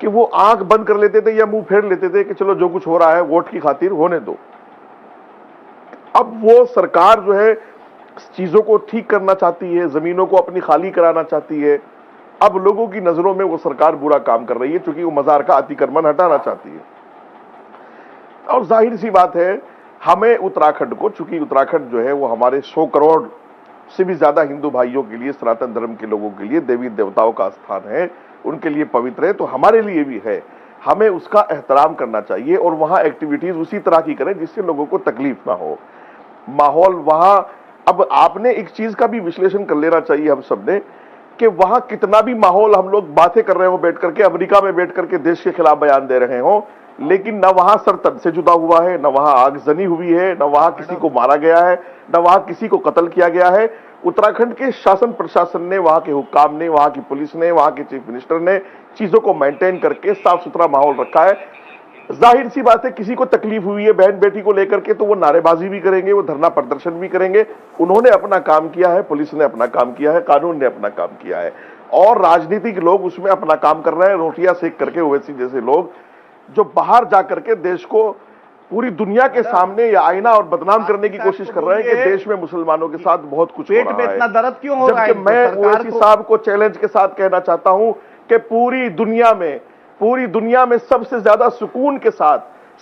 कि वो आंख बंद कर लेते थे या मुंह फेर लेते थे कि चलो जो कुछ हो रहा है वोट की खातिर होने दो। अब वो सरकार जो है चीजों को ठीक करना चाहती है, जमीनों को अपनी खाली कराना चाहती है। अब लोगों की नजरों में वो सरकार बुरा काम कर रही है क्योंकि वो मजार का अतिक्रमण हटाना चाहती है। और जाहिर सी बात है, हमें उत्तराखंड को, चूंकि उत्तराखंड जो है वो हमारे 100 करोड़ से भी ज्यादा हिंदू भाइयों के लिए, सनातन धर्म के लोगों के लिए देवी देवताओं का स्थान है, उनके लिए पवित्र है, तो हमारे लिए भी है। हमें उसका एहतराम करना चाहिए और वहां एक्टिविटीज उसी तरह की करें जिससे लोगों को तकलीफ ना हो। माहौल वहां, अब आपने एक चीज का भी विश्लेषण कर लेना चाहिए हम सबने, कि वहां कितना भी माहौल हम लोग बातें कर रहे हो बैठ करके, अमेरिका में बैठ करके देश के खिलाफ बयान दे रहे हो, लेकिन न वहां सर तन से जुदा हुआ है, न वहां आगजनी हुई है, न वहां किसी को मारा गया है, न वहां किसी को कत्ल किया गया है। उत्तराखंड के शासन प्रशासन ने, वहां के हुक्काम ने, वहां की पुलिस ने, वहां के चीफ मिनिस्टर ने चीजों को मेंटेन करके साफ सुथरा माहौल रखा है। जाहिर सी बात है, किसी को तकलीफ हुई है बहन बेटी को लेकर के, तो वो नारेबाजी भी करेंगे, वो धरना प्रदर्शन भी करेंगे। उन्होंने अपना काम किया है, पुलिस ने अपना काम किया है, कानून ने अपना काम किया है, और राजनीतिक लोग उसमें अपना काम कर रहे हैं, रोटियां सेक करके। ओवैसी जैसे लोग जो बाहर जाकर के देश को पूरी दुनिया के सामने या आईना और बदनाम करने की कोशिश कर रहे हैं कि देश में मुसलमानों के साथ बहुत कुछ हो रहा है। इतना दर्द क्यों हो रहा है? जबकि मैं ओवैसी साहब को चैलेंज के साथ कहना चाहता हूं कि पूरी दुनिया में सबसे ज्यादा सुकून के साथ,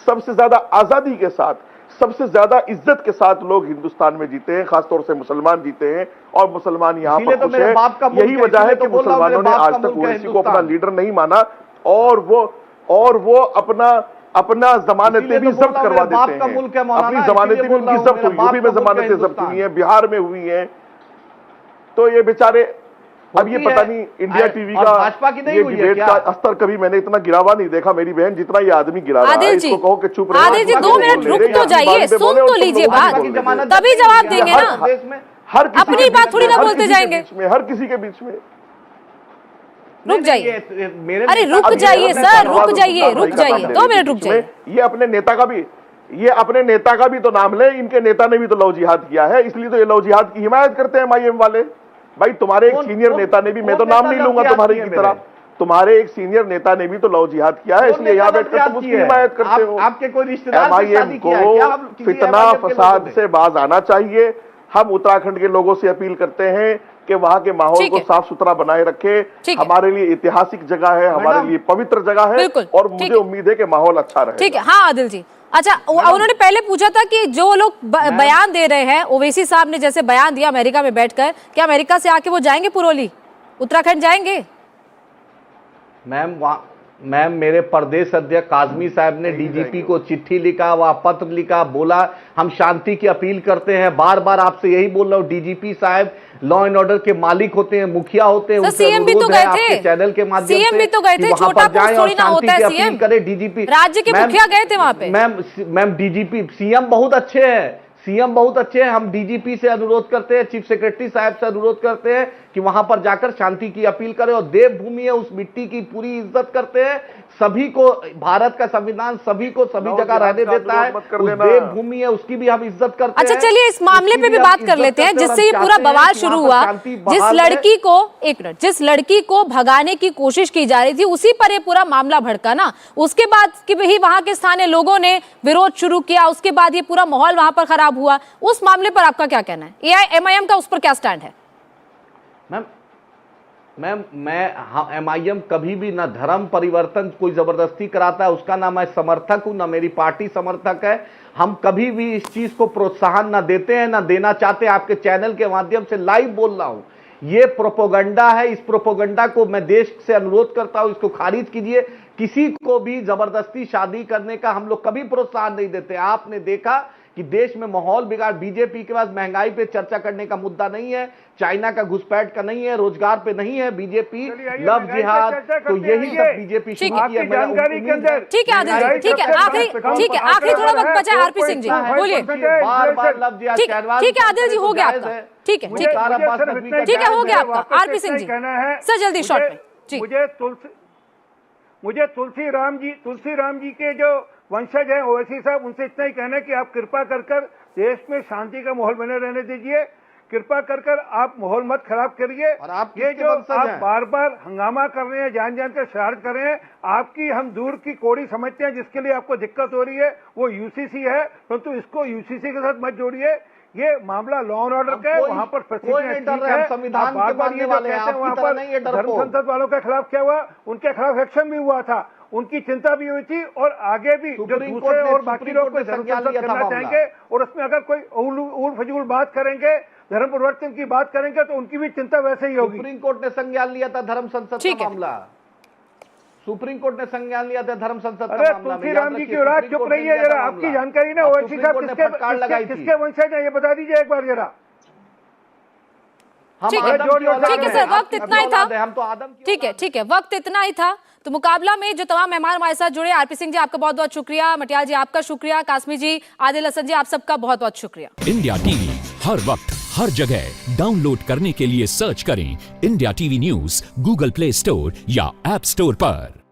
सबसे ज्यादा आजादी के साथ, सबसे ज्यादा इज्जत के साथ लोग हिंदुस्तान में जीते हैं, खासतौर से मुसलमान जीते हैं, और मुसलमान यहाँ पर खुश हैं। यही वजह है कि मुसलमानों ने आज तक ओवैसी को अपना लीडर नहीं माना, और वो अपना जमानतें भी जब्त करवा देते हैं। अपनी जमानतें भी उनकी जब्त हुई, यूपी में जमानतें जब्त हुई हैं, बिहार में हुई हैं। तो ये बेचारे, अब ये पता नहीं इंडिया टीवी का भाजपा की नहीं ये हुई है डिबेट क्या? का स्तर कभी मैंने इतना गिरा हुआ नहीं देखा मेरी बहन, जितना ये आदमी गिरा रहा है। आदिल जी, इसको कहो कि चुप रहो। आदिल जी 2 मिनट रुक तो जाइए, सुन तो लीजिए बात, तभी जवाब देंगे ना। हर किसी अपनी बात थोड़ी ना बोलते जाएंगे, हर किसी के बीच में रुक जाइए। अरे रुक जाइए सर, रुक जाइए, रुक जाइए, 2 मिनट रुक जाइए। ये अपने नेता का भी तो नाम ले, इनके नेता ने भी तो लव जिहाद किया है, इसलिए तो ये लव जिहाद की हिमायत करते हैं MIM वाले। भाई तुम्हारे एक सीनियर नेता ने भी, मैं तो नाम नहीं लूंगा तुम्हारे की तरह, तुम्हारे एक सीनियर नेता ने भी तो लव जिहाद किया है, इसलिए यहाँ बैठकर तुम उसकी हिमायत करते हो। आपके कोई रिश्तेदार MIM को फितना फसाद से बाज आना चाहिए। हम उत्तराखंड के लोगों से अपील करते हैं कि वहां के माहौल को साफ सुथरा बनाए रखे। हमारे लिए ऐतिहासिक जगह है, हमारे लिए पवित्र जगह है, और मुझे उम्मीद है कि माहौल अच्छा रहे। ठीक है, हाँ आदिल जी। अच्छा, उन्होंने पहले पूछा था कि जो लोग बयान दे रहे हैं, ओवैसी साहब ने जैसे बयान दिया अमेरिका में बैठकर, क्या अमेरिका से आके वो जाएंगे पुरोली, उत्तराखंड जाएंगे? मैम मेरे प्रदेश अध्यक्ष काजमी साहब ने डीजीपी को चिट्ठी लिखा, वह पत्र लिखा, बोला हम शांति की अपील करते हैं। बार बार आपसे यही बोल रहा हूँ, डीजीपी साहब लॉ एंड ऑर्डर के मालिक होते हैं, मुखिया होते हैं। सीएम भी तो गए थे, चैनल के माध्यम से सीएम भी तो गए थे, छोटा पोस्ट थोड़ी ना होता है सीएम। करे डीजीपी, राज्य के मुखिया गए थे वहां पे। मैम डीजीपी सीएम बहुत अच्छे हैं, सीएम बहुत अच्छे हैं। हम डीजीपी से अनुरोध करते हैं, चीफ सेक्रेटरी साहब से अनुरोध करते हैं कि वहां पर जाकर शांति की अपील करें, और देवभूमि है, उस मिट्टी की पूरी इज्जत करते हैं। सभी को भारत का संविधान सभी को सभी जगह रहने देता है, उस देवभूमि है उसकी भी हम इज्जत करते हैं। अच्छा चलिए इस मामले पे भी बात कर लेते हैं जिससे ये पूरा बवाल शुरू हुआ। जिस लड़की को, एक मिनट, जिस लड़की को भगाने की कोशिश की जा रही थी उसी पर ये पूरा मामला भड़का ना। उसके बाद कि भी वहां के स्थानीय लोगों ने विरोध शुरू किया, उसके बाद ये पूरा माहौल वहां पर खराब हुआ। उस मामले पर आपका क्या कहना है? MIM का उस पर क्या स्टैंड है? मैम मैं MIM कभी भी ना धर्म परिवर्तन कोई जबरदस्ती कराता है उसका ना मैं समर्थक हूं, ना मेरी पार्टी समर्थक है। हम कभी भी इस चीज को प्रोत्साहन ना देते हैं, ना देना चाहते। आपके चैनल के माध्यम से लाइव बोल रहा हूं, ये प्रोपोगंडा है। इस प्रोपोगंडा को मैं देश से अनुरोध करता हूं, इसको खारिज कीजिए। किसी को भी जबरदस्ती शादी करने का हम लोग कभी प्रोत्साहन नहीं देते। आपने देखा कि देश में माहौल बिगाड़, बीजेपी के पास महंगाई पे चर्चा करने का मुद्दा नहीं है, चाइना का घुसपैठ का नहीं है, रोजगार पे नहीं है। बीजेपी लव जिहाद, तो यही सब बीजेपी शुरू की है। जानकारी के अंदर ठीक है आदिल जी, ठीक है, आखिरी थोड़ा वक्त बचा है। आरपी सिंह जी बोलिए। बार लव जिहाद, ठीक है आदिल जी, हो गया आपका, ठीक है, हो गया आपका। आरपी सिंह जी सर जल्दी शॉर्ट में जी। मुझे तुलसी राम जी के जो वंशज हैं ओवैसी साहब, उनसे इतना ही कहना है कि आप कृपा कर देश में शांति का माहौल बने रहने दीजिए। कृपा कर आप माहौल मत खराब करिए। ये जो आप बार बार हंगामा कर रहे हैं, जान कर शरारत कर रहे हैं, आपकी हम दूर की कोड़ी समझते हैं। जिसके लिए आपको दिक्कत हो रही है वो UCC है, परंतु इसको UCC के साथ मत जोड़िए। ये मामला लॉ एंड ऑर्डर का है, वहां पर संविधान बार बार ये कहते हैं वहां पर धर्म संसद वालों के खिलाफ क्या हुआ, उनके खिलाफ एक्शन भी हुआ था, उनकी चिंता भी हुई थी, और आगे भी जो दूसरे और बाकी लोग कोई धर्म संसद करना चाहेंगे और उसमें अगर कोई उल फजूल बात करेंगे, धर्म परिवर्तन की बात करेंगे, तो उनकी भी चिंता वैसे ही होगी। सुप्रीम कोर्ट ने संज्ञान लिया था धर्म संसद का मामला, सुप्रीम कोर्ट ने संज्ञान लिया था धर्म संसद का मामला। तुलसी राम जी की औलाद चुप रही है जरा, आपकी जानकारी ना ओवैसी साहब किसके वंशज है ये बता दीजिए एक बार जरा। ठीक है सर, वक्त इतना ही था। ठीक है, वक्त इतना ही था। तो मुकाबला में जो तमाम मेहमान हमारे साथ जुड़े, आरपी सिंह जी आपका बहुत बहुत शुक्रिया, मटियाल जी आपका शुक्रिया, कासमी जी, आदिल हसन जी आप सबका बहुत बहुत शुक्रिया। इंडिया टीवी हर वक्त हर जगह डाउनलोड करने के लिए सर्च करें India TV news Google play store या ऐप स्टोर पर।